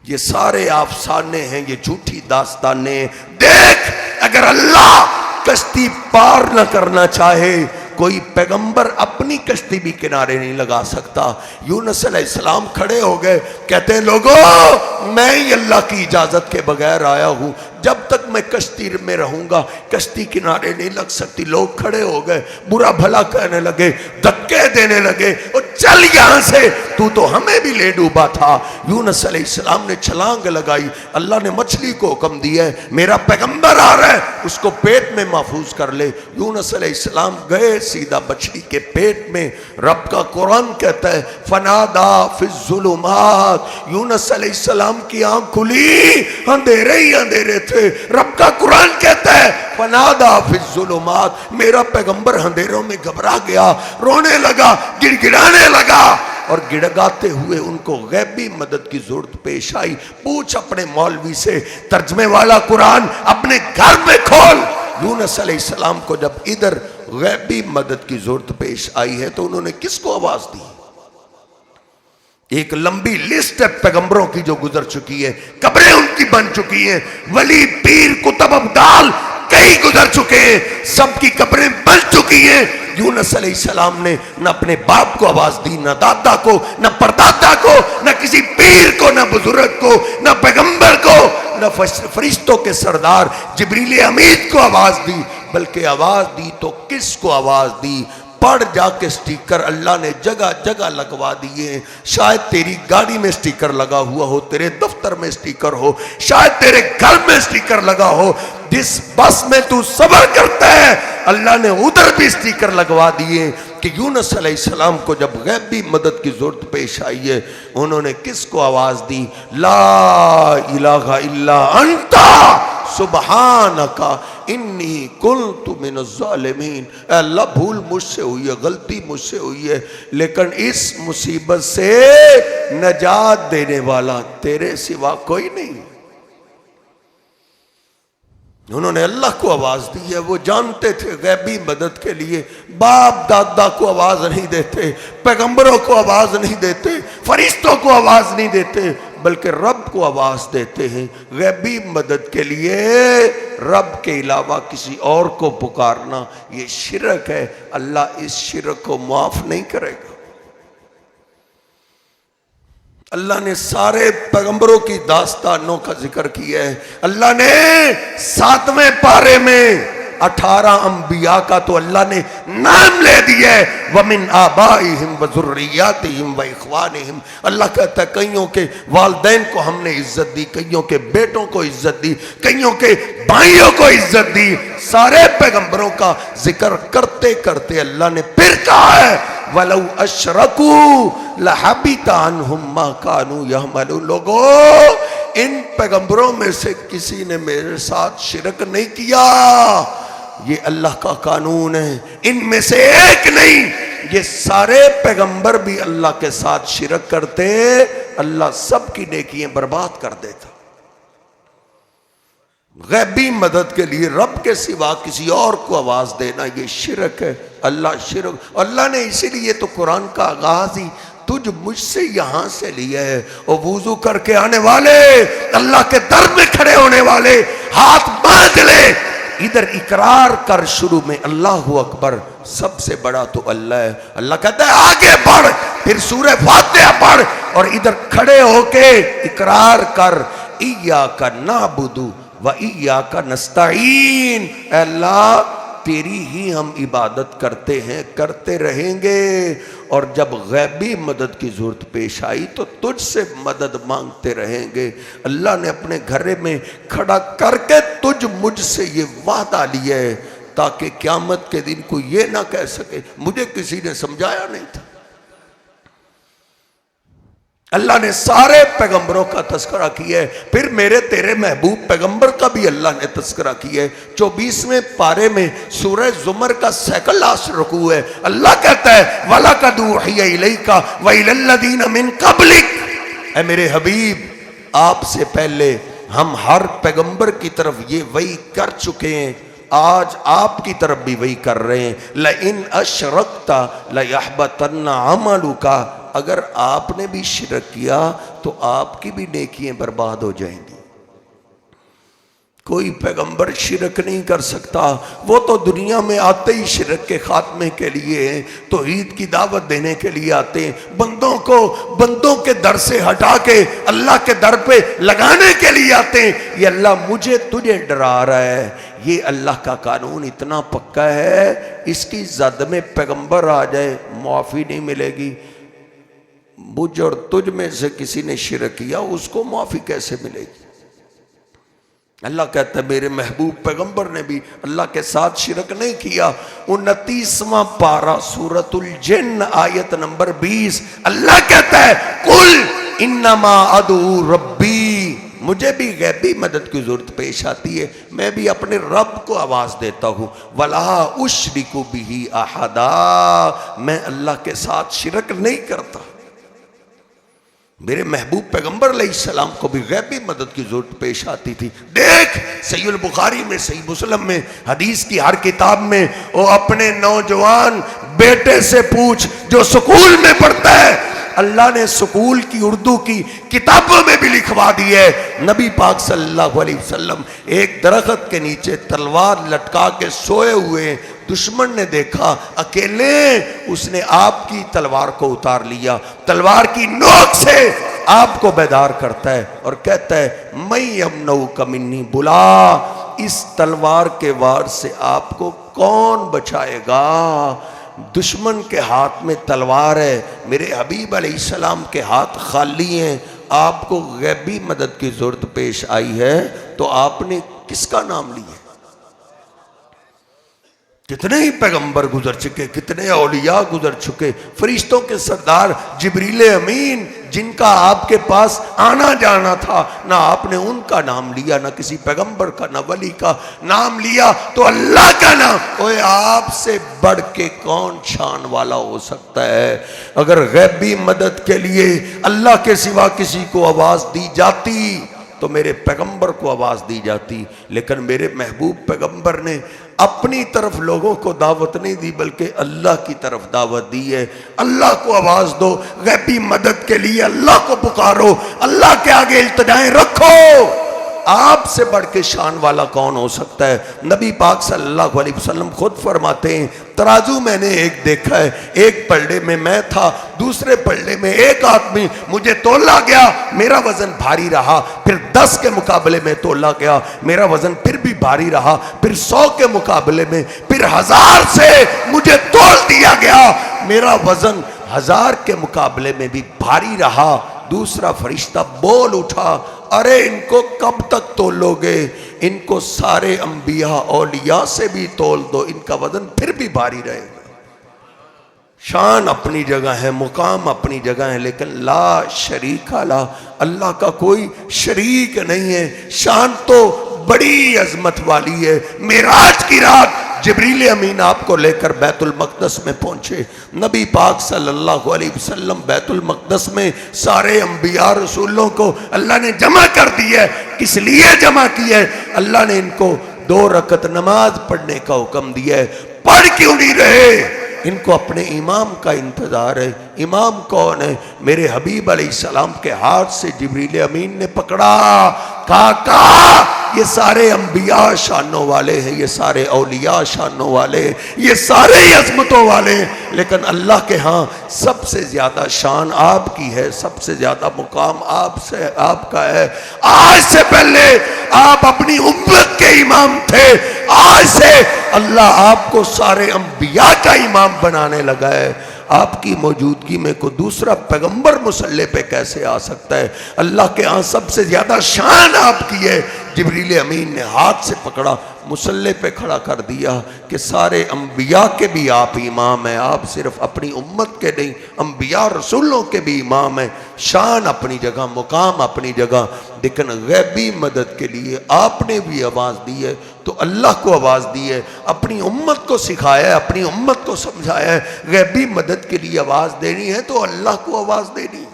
یہ سارے افسانے ہیں، یہ جھوٹی داستانیں، دیکھ اگر اللہ کشتی پار نہ کرنا چاہے، کوئی پیغمبر اپنی کشتی بھی کنارے نہیں لگا سکتا۔ یونس علیہ السلام کھڑے ہو گئے، کہتے ہیں لوگوں میں ہی اللہ کی اجازت کے بغیر آیا ہوں، جب تک میں کشتی میں رہوں گا کشتی کنارے نہیں لگ سکتی۔ لوگ کھڑے ہو گئے، برا بھلا کہنے لگے، دھکے دینے لگے، اور چل یہاں سے، تو ہمیں بھی لے ڈوبا تھا۔ یونس علیہ السلام نے چھلانگ لگائی، اللہ نے مچھلی کو حکم دیا ہے میرا پیغمبر آ رہا ہے اس کو پیٹ میں محفوظ کر لے۔ یونس علیہ السلام گئے سیدھا مچھلی کے پیٹ میں۔ رب کا قرآن کہتا ہے فنادا فی الظلمات، یونس علیہ السلام کی آنکھ کھلی، اندھیرے ہی اندھیرے تھے۔ رب کا قرآن کہتا ہے فنادا فی الظلمات، میرا پیغمبر اندھیروں میں گھبرا گیا، رونے لگا، گڑ گڑانے لگا، اور گڑگاتے ہوئے ان کو غیبی مدد کی ضرورت پیش آئی۔ پوچھ اپنے مولوی سے، ترجمے والا قرآن اپنے گھر میں کھول۔ یونس علیہ السلام کو جب ادھر غیبی مدد کی ضرورت پیش آئی ہے تو انہوں نے کس کو آواز دی؟ ایک لمبی لسٹ ہے پیغمبروں کی جو گزر چکی ہے، قبریں ان کی بن چکی ہیں، ولی پیر کتب ابدال کئی گزر چکے ہیں، سب کی قبریں بن چکی ہیں۔ یونس علیہ السلام نے نہ اپنے باپ کو آواز دی، نہ دادا کو، نہ پردادا کو، نہ کسی پیر کو، نہ بزرگ کو، نہ پیغمبر کو، نہ فرشتوں کے سردار جبریل امین کو آواز دی، بلکہ آواز دی تو کس کو آواز دی؟ پڑھ جا کے سٹیکر اللہ نے جگہ جگہ لگوا دیے۔ شاید تیری گاڑی میں سٹیکر لگا ہوا ہو، تیرے دفتر میں سٹیکر ہو، شاید تیرے گھر میں سٹیکر لگا ہو، جس بس میں تو سفر کرتا ہے اللہ نے ادھر بھی سٹیکر لگوا دیے کہ یونس علیہ السلام کو جب غیبی مدد کی ضرورت پیش آئی ہے انہوں نے کس کو آواز دی؟ لا الہ الا انت سبحانک انی کنت من الظالمین، اے اللہ بھول مجھ سے ہوئی ہے، غلطی مجھ سے ہوئی ہے، لیکن اس مصیبت سے نجات دینے والا تیرے سوا کوئی نہیں۔ انہوں نے اللہ کو آواز دی ہے، وہ جانتے تھے غیبی مدد کے لیے باپ دادا کو آواز نہیں دیتے، پیغمبروں کو آواز نہیں دیتے، فرشتوں کو آواز نہیں دیتے، بلکہ رب کو آواز دیتے ہیں۔ غیبی مدد کے لیے رب کے علاوہ کسی اور کو پکارنا یہ شرک ہے، اللہ اس شرک کو معاف نہیں کرے گا۔ اللہ نے سارے پیغمبروں کی داستانوں کا ذکر کیا ہے، اللہ نے 7ویں پارے میں 18 انبیاء کا تو اللہ نے نام لے دیا ہے، وَمِنْ آبَائِهِمْ وَذُرِّيَّاتِهِمْ وَإِخْوَانِهِمْ، اللہ کہتا ہے کئیوں کے والدین کو ہم نے عزت دی، کئیوں کے بیٹوں کو عزت دی، کئیوں کے بھائیوں کو عزت دی۔ سارے پیغمبروں کا ذکر کرتے کرتے اللہ نے پھر کہا ہے وَلَوْ أَشْرَكُوا لَحَبِطَ عَنْهُمْ مَا كَانُوا يَعْمَلُونَ، لوگوں ان پیغمبروں میں سے کسی نے میرے ساتھ شرک نہیں کیا، یہ اللہ کا قانون ہے، ان میں سے ایک نہیں، یہ سارے پیغمبر بھی اللہ کے ساتھ شرک کرتے اللہ سب کی نیکیاں برباد کر دیتا۔ غیبی مدد کے لیے رب کے سوا کسی اور کو آواز دینا یہ شرک ہے، اللہ شرک، اللہ نے اسی لیے تو قرآن کا آغاز ہی تجھ مجھ سے یہاں سے لیا ہے، اور وضو کر کے آنے والے، اللہ کے در میں کھڑے ہونے والے ہاتھ باندھ لے، ادھر اقرار کر شروع میں اللہ اکبر، سب سے بڑا تو اللہ ہے، اللہ کہتا ہے آگے بڑھ، پھر سورہ فاتحہ پڑھ، اور ادھر کھڑے ہو کے اقرار کر ایاک نعبد و ایاک نستعین، اے اللہ تیری ہی ہم عبادت کرتے ہیں، کرتے رہیں گے، اور جب غیبی مدد کی ضرورت پیش آئی تو تجھ سے مدد مانگتے رہیں گے۔ اللہ نے اپنے گھر میں کھڑا کر کے تجھ مجھ سے یہ وعدہ لیا ہے تاکہ قیامت کے دن کوئی یہ نہ کہہ سکے مجھے کسی نے سمجھایا نہیں تھا۔ اللہ نے سارے پیغمبروں کا تذکرہ کیا ہے، پھر میرے تیرے محبوب پیغمبر کا بھی اللہ نے تذکرہ کیا ہے۔ 24ویں پارے میں سورہ زمر کا سیکنڈ لاسٹ رکوع ہے، اللہ کہتا ہے وَلَقَدْ أُوحِيَ إِلَيْكَ وَإِلَى الَّذِينَ مِن قَبْلِكَ، اے میرے حبیب آپ سے پہلے ہم ہر پیغمبر کی طرف یہ وحی کر چکے ہیں، آج آپ کی طرف بھی وحی کر رہے ہیں، لَإِنْ أَشْرَكْتَ لَيَحْبَطَنَّ عَمَلُكَ، اگر آپ نے بھی شرک کیا تو آپ کی بھی نیکیاں برباد ہو جائیں گی۔ کوئی پیغمبر شرک نہیں کر سکتا، وہ تو دنیا میں آتے ہی شرک کے خاتمے کے لیے ہیں، توحید کی دعوت دینے کے لیے آتے ہیں، بندوں کے در سے ہٹا کے اللہ کے در پہ لگانے کے لیے آتے ہیں۔ یہ اللہ مجھے تجھے ڈرا رہا ہے، یہ اللہ کا قانون اتنا پکا ہے، اس کی زد میں پیغمبر آ جائے معافی نہیں ملے گی۔ مجھ اور تجھ میں سے کسی نے شرک کیا، اس کو معافی کیسے ملے گی؟ اللہ کہتا ہے میرے محبوب پیغمبر نے بھی اللہ کے ساتھ شرک نہیں کیا۔ 29واں پارہ سورۃ الجن آیت نمبر 20، اللہ کہتا ہے قل انما ادعو ربی، مجھے بھی غیبی مدد کی ضرورت پیش آتی ہے، میں بھی اپنے رب کو آواز دیتا ہوں، ولا اشرک بہ احدا، میں اللہ کے ساتھ شرک نہیں کرتا۔ میرے محبوب پیغمبر علیہ السلام کو بھی غیبی مدد کی ضرورت پیش آتی تھی۔ دیکھ صحیح البخاری میں، صحیح مسلم میں، حدیث کی ہر کتاب میں، وہ اپنے نوجوان بیٹے سے پوچھ جو سکول میں پڑھتا ہے، اللہ نے سکول کی اردو کی کتابوں میں بھی لکھوا دی ہے، نبی پاک صلی اللہ علیہ وسلم ایک درخت کے نیچے تلوار لٹکا کے سوئے ہوئے، دشمن نے دیکھا اکیلے، اس نے آپ کی تلوار کو اتار لیا، تلوار کی نوک سے آپ کو بیدار کرتا ہے اور کہتا ہے میں یمنعک منی، بلا اس تلوار کے وار سے آپ کو کون بچائے گا؟ دشمن کے ہاتھ میں تلوار ہے، میرے حبیب علیہ السلام کے ہاتھ خالی ہیں، آپ کو غیبی مدد کی ضرورت پیش آئی ہے تو آپ نے کس کا نام لیا؟ کتنے ہی پیغمبر گزر چکے، کتنے اولیاء گزر چکے، فرشتوں کے سردار جبریل امین جن کا آپ کے پاس آنا جانا تھا، نہ آپ نے ان کا نام لیا، نہ کسی پیغمبر کا، نہ ولی کا نام لیا، تو اللہ کا نام، اوے آپ سے بڑھ کے کون شان والا ہو سکتا ہے؟ اگر غیبی مدد کے لیے اللہ کے سوا کسی کو آواز دی جاتی تو میرے پیغمبر کو آواز دی جاتی، لیکن میرے محبوب پیغمبر نے اپنی طرف لوگوں کو دعوت نہیں دی بلکہ اللہ کی طرف دعوت دی ہے۔ اللہ کو آواز دو، غیبی مدد کے لیے اللہ کو پکارو، اللہ کے آگے التجائیں رکھو، آپ سے بڑھ کے شان والا کون ہو سکتا ہے؟ نبی پاک صلی اللہ علیہ وسلم خود فرماتے ہیں ترازو میں نے ایک دیکھا ہے، ایک پلڑے میں میں تھا، دوسرے پلڑے میں ایک آدمی، مجھے تولا گیا، میرا وزن بھاری رہا، پھر 10 کے مقابلے میں تولا گیا، میرا وزن پھر بھی بھاری رہا، پھر 100 کے مقابلے میں، پھر 1000 سے مجھے تول دیا گیا، میرا وزن 1000 کے مقابلے میں بھی بھاری رہا۔ دوسرا فرشتہ بول اٹھا، ارے ان کو کب تک تولو گے؟ ان کو سارے انبیاء اولیاء سے بھی تول دو، ان کا وزن پھر بھی بھاری رہے گا۔ شان اپنی جگہ ہے، مقام اپنی جگہ ہے، لیکن لا شریک لا، اللہ کا کوئی شریک نہیں ہے۔ شان تو بڑی عظمت والی ہے۔ معراج کی رات جبریل امین آپ کو لے کر بیت المقدس میں پہنچے، نبی پاک صلی اللہ علیہ وسلم بیت المقدس میں سارے انبیاء رسولوں کو اللہ نے جمع کر دی ہے۔ کس لیے جمع کی ہے؟ اللہ نے ان کو 2 رکعت نماز پڑھنے کا حکم دیا ہے۔ پڑھ کیوں نہیں رہے؟ ان کو اپنے امام کا انتظار ہے۔ امام کون ہے؟ میرے حبیب علیہ السلام کے ہاتھ سے جبریل امین نے پکڑا، کہا یہ سارے انبیاء شانوں والے ہیں، یہ سارے اولیاء شانوں والے ہیں، یہ سارے عظمتوں والے ہیں، لیکن اللہ کے ہاں سب سے زیادہ شان آپ کی ہے، سب سے زیادہ مقام آپ کا ہے۔ آج سے پہلے آپ اپنی امت کے امام تھے، آج سے اللہ آپ کو سارے انبیاء کا امام بنانے لگا ہے۔ آپ کی موجودگی میں کوئی دوسرا پیغمبر مصلی پہ کیسے آ سکتا ہے؟ اللہ کے ہاں سب سے زیادہ شان آپ کی ہے۔ جبریل امین نے ہاتھ سے پکڑا، مصلی پہ کھڑا کر دیا کہ سارے انبیاء کے بھی آپ امام ہیں، آپ صرف اپنی امت کے نہیں، انبیاء رسولوں کے بھی امام ہیں۔ شان اپنی جگہ، مقام اپنی جگہ، لیکن غیبی مدد کے لیے آپ نے بھی آواز دی ہے تو اللہ کو آواز دی ہے، اپنی امت کو سکھایا ہے، اپنی امت کو سمجھایا ہے۔ غیبی مدد کے لیے آواز دینی ہے تو اللہ کو آواز دینی ہے۔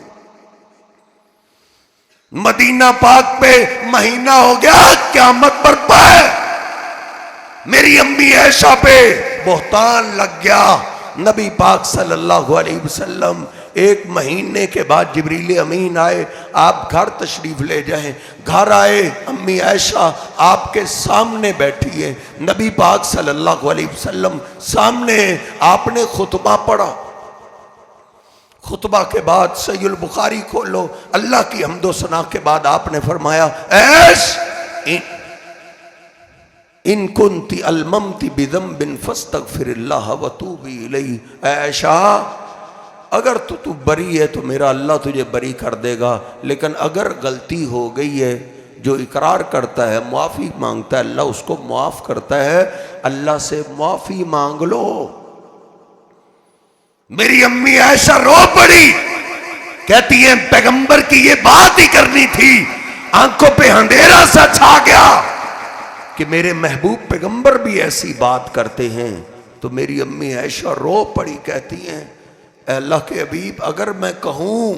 مدینہ پاک پہ مہینہ ہو گیا، قیامت برپا ہے، میری امی عائشہ پہ بہتان لگ گیا۔ نبی پاک صلی اللہ علیہ وسلم 1 مہینے کے بعد جبریل امین آئے، آپ گھر تشریف لے جائیں۔ گھر آئے، امی عائشہ آپ کے سامنے بیٹھی ہے، نبی پاک صلی اللہ علیہ وسلم سامنے، آپ نے خطبہ پڑھا۔ خطبہ کے بعد صحیح البخاری کھولو، اللہ کی حمد و ثنا کے بعد آپ نے فرمایا ایش ان کنتی الممتی بذنب فاستغفر اللہ وتوبی الیہ، اے عائشہ اگر تو بری ہے تو میرا اللہ تجھے بری کر دے گا، لیکن اگر غلطی ہو گئی ہے، جو اقرار کرتا ہے معافی مانگتا ہے اللہ اس کو معاف کرتا ہے، اللہ سے معافی مانگ لو۔ میری امی عائشہ رو پڑی، کہتی ہیں پیغمبر کی یہ بات ہی کرنی تھی، آنکھوں پہ اندھیرا سا چھا گیا کہ میرے محبوب پیغمبر بھی ایسی بات کرتے ہیں۔ تو میری امی عائشہ رو پڑی، کہتی ہیں اے اللہ کے حبیب اگر میں کہوں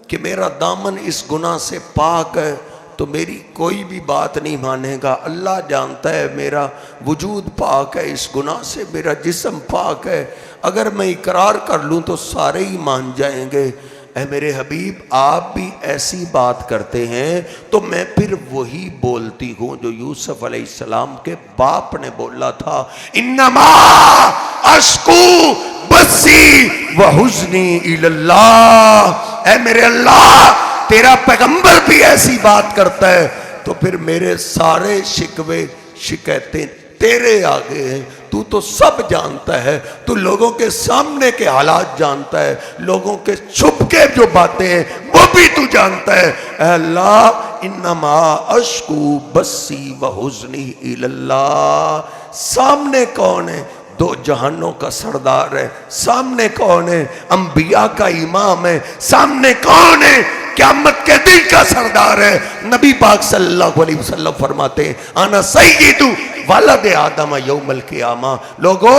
کہ میرا دامن اس گناہ سے پاک ہے تو میری کوئی بھی بات نہیں مانے گا، اللہ جانتا ہے میرا وجود پاک ہے اس گناہ سے، میرا جسم پاک ہے، اگر میں اقرار کر لوں تو سارے ہی مان جائیں گے۔ اے میرے حبیب آپ بھی ایسی بات کرتے ہیں تو میں پھر وہی بولتی ہوں جو یوسف علیہ السلام کے باپ نے بولا تھا، انما اشکو بسی وحزنی الی اللہ، اے میرے اللہ تیرا پیغمبر بھی ایسی بات کرتا ہے تو پھر میرے سارے شکوے شکایتیں تیرے آگے ہیں، تو سب جانتا ہے، تو لوگوں کے سامنے کے حالات جانتا ہے، لوگوں کے چھپ کے جو باتیں ہیں وہ بھی تو جانتا ہے۔ اے اللہ انما اشکو بسی وحزنی الی اللہ، سامنے کون ہے؟ 2 جہانوں کا سردار ہے، سامنے کون ہے؟ انبیاء کا امام ہے، سامنے کون ہے؟ قیامت کے دن کا سردار ہے۔ نبی پاک صلی اللہ علیہ وسلم فرماتے ہیں انا سید ولد آدم یوم القیامہ، لوگو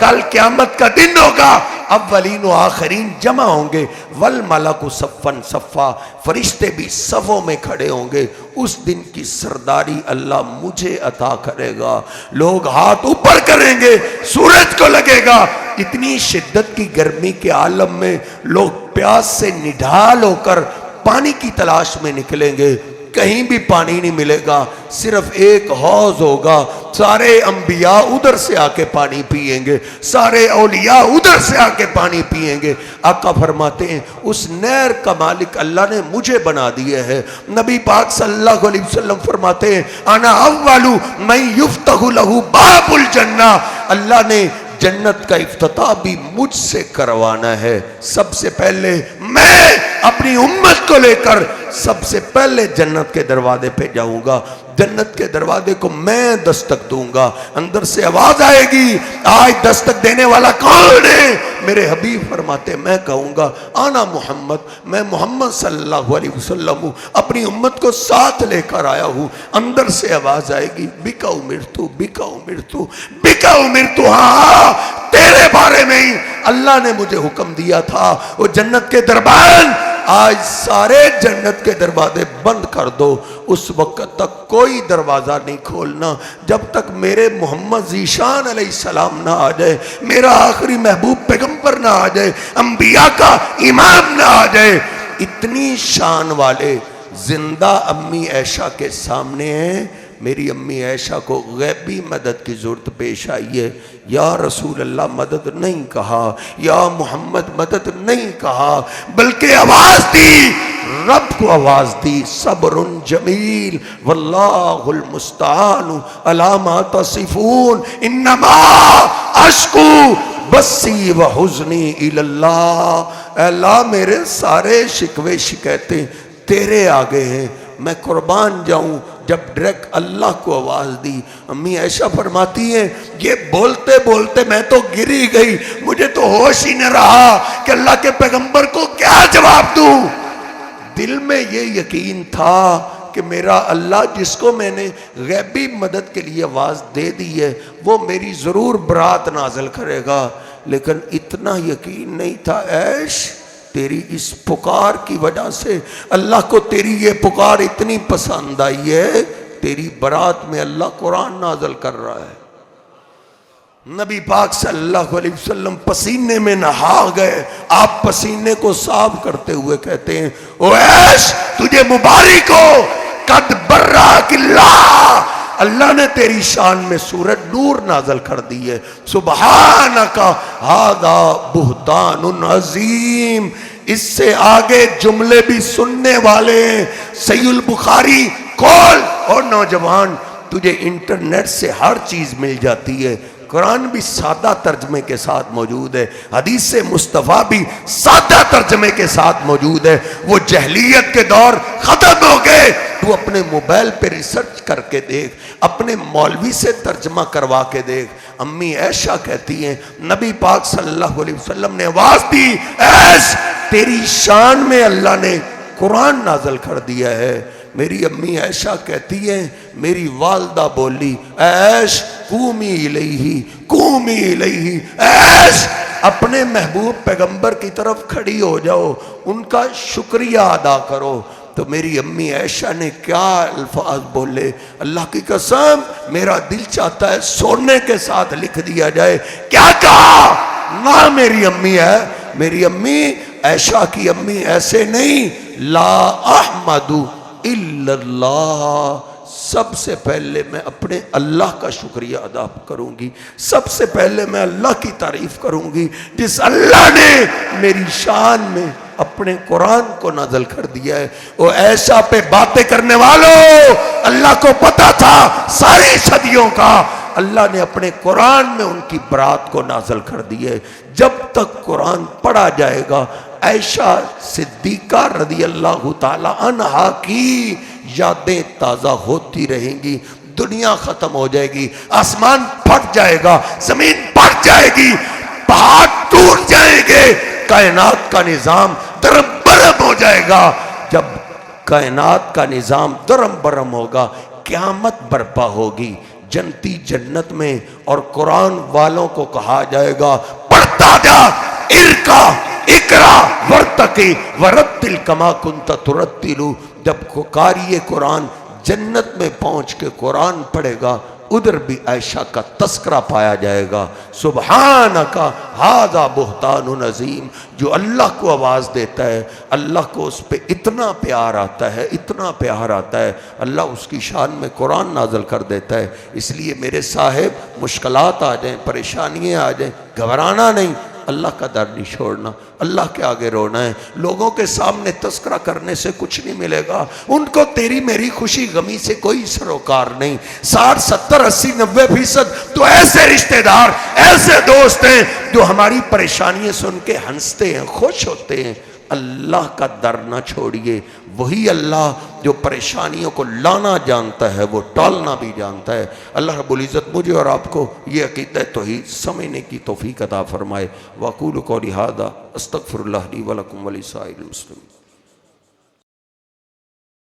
کل قیامت کا دن ہوگا، اولین و آخرین جمع ہوں گے، والملک صفن صفا، فرشتے بھی صفوں میں کھڑے ہوں گے، اس دن کی سرداری اللہ مجھے عطا کرے گا، لوگ ہاتھ اوپر کریں گے، سورج کو لگے گا، اتنی شدت کی گرمی کے عالم میں لوگ پیاس سے نڈھال ہو کر پانی کی تلاش میں نکلیں گے، کہیں بھی پانی نہیں ملے گا، صرف ایک حوض ہوگا، سارے انبیاء ادھر سے آ کے پانی پئیں گے، سارے اولیاء ادھر سے آ کے پانی پئیں گے۔ آقا فرماتے ہیں اس نہر کا مالک اللہ نے مجھے بنا دیا ہے۔ نبی پاک صلی اللہ علیہ وسلم فرماتے ہیں انا اول من یفتح له باب الجنہ، اللہ نے جنت کا افتتاح بھی مجھ سے کروانا ہے، سب سے پہلے میں اپنی امت کو لے کر سب سے پہلے جنت کے دروازے پہ جاؤں گا، جنت کے دروازے کو میں دستک دوں گا، اندر سے آواز آئے گی آج دستک دینے والا کون ہے؟ میرے حبیب فرماتے میں کہوں گا آنا محمد، میں محمد صلی اللہ علیہ وسلم ہوں، اپنی امت کو ساتھ لے کر آیا ہوں، اندر سے آواز آئے گی بکا امرتو بکا امرتو بکا امرتو، ہاں تیرے بارے میں ہی اللہ نے مجھے حکم دیا تھا، وہ جنت کے دربان آج سارے جنت کے دروازے بند کر دو، اس وقت تک کوئی دروازہ نہیں کھولنا جب تک میرے محمد ذیشان علیہ السلام نہ آ جائے، میرا آخری محبوب پیغمبر نہ آ جائے، انبیاء کا امام نہ آ جائے۔ اتنی شان والے زندہ امی عائشہ کے سامنے ہیں، میری امی عائشہ کو غیبی مدد کی ضرورت پیش آئی ہے، یا رسول اللہ مدد نہیں کہا، یا محمد مدد نہیں کہا، بلکہ آواز دی، رب کو آواز دی، صبر جمیل واللہ المستعان علی ما تصفون، انما اشکو بسی وحزنی الی اللہ، اے اللہ میرے سارے شکوے شکایتیں تیرے آگے ہیں، میں قربان جاؤں۔ جب ڈائریکٹ اللہ کو آواز دی، امی عائشہ فرماتی ہیں یہ بولتے بولتے میں تو گری گئی، مجھے تو ہوش ہی نہ رہا کہ اللہ کے پیغمبر کو کیا جواب دوں۔ دل میں یہ یقین تھا کہ میرا اللہ جس کو میں نے غیبی مدد کے لیے آواز دے دی ہے وہ میری ضرور برات نازل کرے گا، لیکن اتنا یقین نہیں تھا عائش تیری اس پکار کی وجہ سے اللہ کو تیری یہ پکار اتنی پسند آئی ہے، تیری برات میں اللہ قرآن نازل کر رہا ہے۔ نبی پاک صلی اللہ علیہ وسلم پسینے میں نہا گئے، آپ پسینے کو صاف کرتے ہوئے کہتے ہیں اویس تجھے مبارک ہو، قد برک اللہ، اللہ نے تیری شان میں سورۃ نور نازل کر دی ہے، سبحانک ھذا بہتان عظیم۔ اس سے آگے جملے بھی سننے والے ہیں، صحیح البخاری کھول، اور نوجوان تجھے انٹرنیٹ سے ہر چیز مل جاتی ہے، قرآن بھی سادہ ترجمے کے ساتھ موجود ہے، حدیث مصطفیٰ بھی سادہ ترجمے کے ساتھ موجود ہے۔ وہ جہلیت کے دور ختم ہو گئے، تو اپنے موبائل پہ ریسرچ کر کے دیکھ، اپنے مولوی سے ترجمہ کروا کے دیکھ۔ امی عائشہ کہتی ہیں نبی پاک صلی اللہ علیہ وسلم نے آواز دی ایس تیری شان میں اللہ نے قرآن نازل کر دیا ہے۔ میری امی عائشہ کہتی ہے میری والدہ بولی ایش قومی الیہ، ایش اپنے محبوب پیغمبر کی طرف کھڑی ہو جاؤ، ان کا شکریہ ادا کرو۔ تو میری امی عائشہ نے کیا الفاظ بولے، اللہ کی قسم میرا دل چاہتا ہے سونے کے ساتھ لکھ دیا جائے۔ کیا کہا؟ نہ میری امی ہے، میری امی عائشہ کی امی ایسے نہیں، لا احمد الا اللہ، سب سے پہلے میں اپنے اللہ کا شکریہ ادا کروں گی، سب سے پہلے میں اللہ کی تعریف کروں گی جس اللہ نے میری شان میں اپنے قرآن کو نازل کر دیا ہے۔ وہ ایسا پہ باتیں کرنے والوں، اللہ کو پتا تھا ساری صدیوں کا اللہ نے اپنے قرآن میں ان کی برات کو نازل کر دیا ہے۔ جب تک قرآن پڑھا جائے گا عائشہ صدیقہ رضی اللہ تعالی عنہا کی یادیں تازہ ہوتی رہیں گی۔ دنیا ختم ہو جائے گی، آسمان پھٹ جائے گا، زمین پھٹ جائے گی، پہاڑ ٹوٹ جائیں گے، کائنات کا نظام درم برم ہو جائے گا۔ جب کائنات کا نظام درم برم ہوگا، قیامت برپا ہوگی، جنتی جنت میں، اور قرآن والوں کو کہا جائے گا پڑھتا جا، ارکا اقرا ورتقی ورتل کما کنت ترتل۔ جب قاری قرآن جنت میں پہنچ کے قرآن پڑھے گا، ادھر بھی عائشہ کا تذکرہ پایا جائے گا۔ سبحانک ھذا بہتان عظیم، جو اللہ کو آواز دیتا ہے اللہ کو اس پہ اتنا پیار آتا ہے، اتنا پیار آتا ہے، اللہ اس کی شان میں قرآن نازل کر دیتا ہے۔ اس لیے میرے صاحب مشکلات آ جائیں، پریشانیاں آ جائیں، گھبرانا نہیں، اللہ کا در نہیں چھوڑنا، اللہ کے آگے رونا ہے۔ لوگوں کے سامنے تذکرہ کرنے سے کچھ نہیں ملے گا، ان کو تیری میری خوشی غمی سے کوئی سروکار نہیں۔ 60 70 80 90% تو ایسے رشتہ دار، ایسے دوست ہیں جو ہماری پریشانیاں سن کے ہنستے ہیں، خوش ہوتے ہیں۔ اللہ کا در نہ چھوڑیے، وہی اللہ جو پریشانیوں کو لانا جانتا ہے وہ ٹالنا بھی جانتا ہے۔ اللہ رب العزت مجھے اور آپ کو یہ عقیدہ توحید سمجھنے کی توفیق عطا فرمائے۔ وَأَقُولُ قَوْلِي هَٰذَا أَسْتَغْفِرُ اللَّهَ لِي وَلَكُمْ وَلِسَائِرِ الْمُسْلِمِينَ۔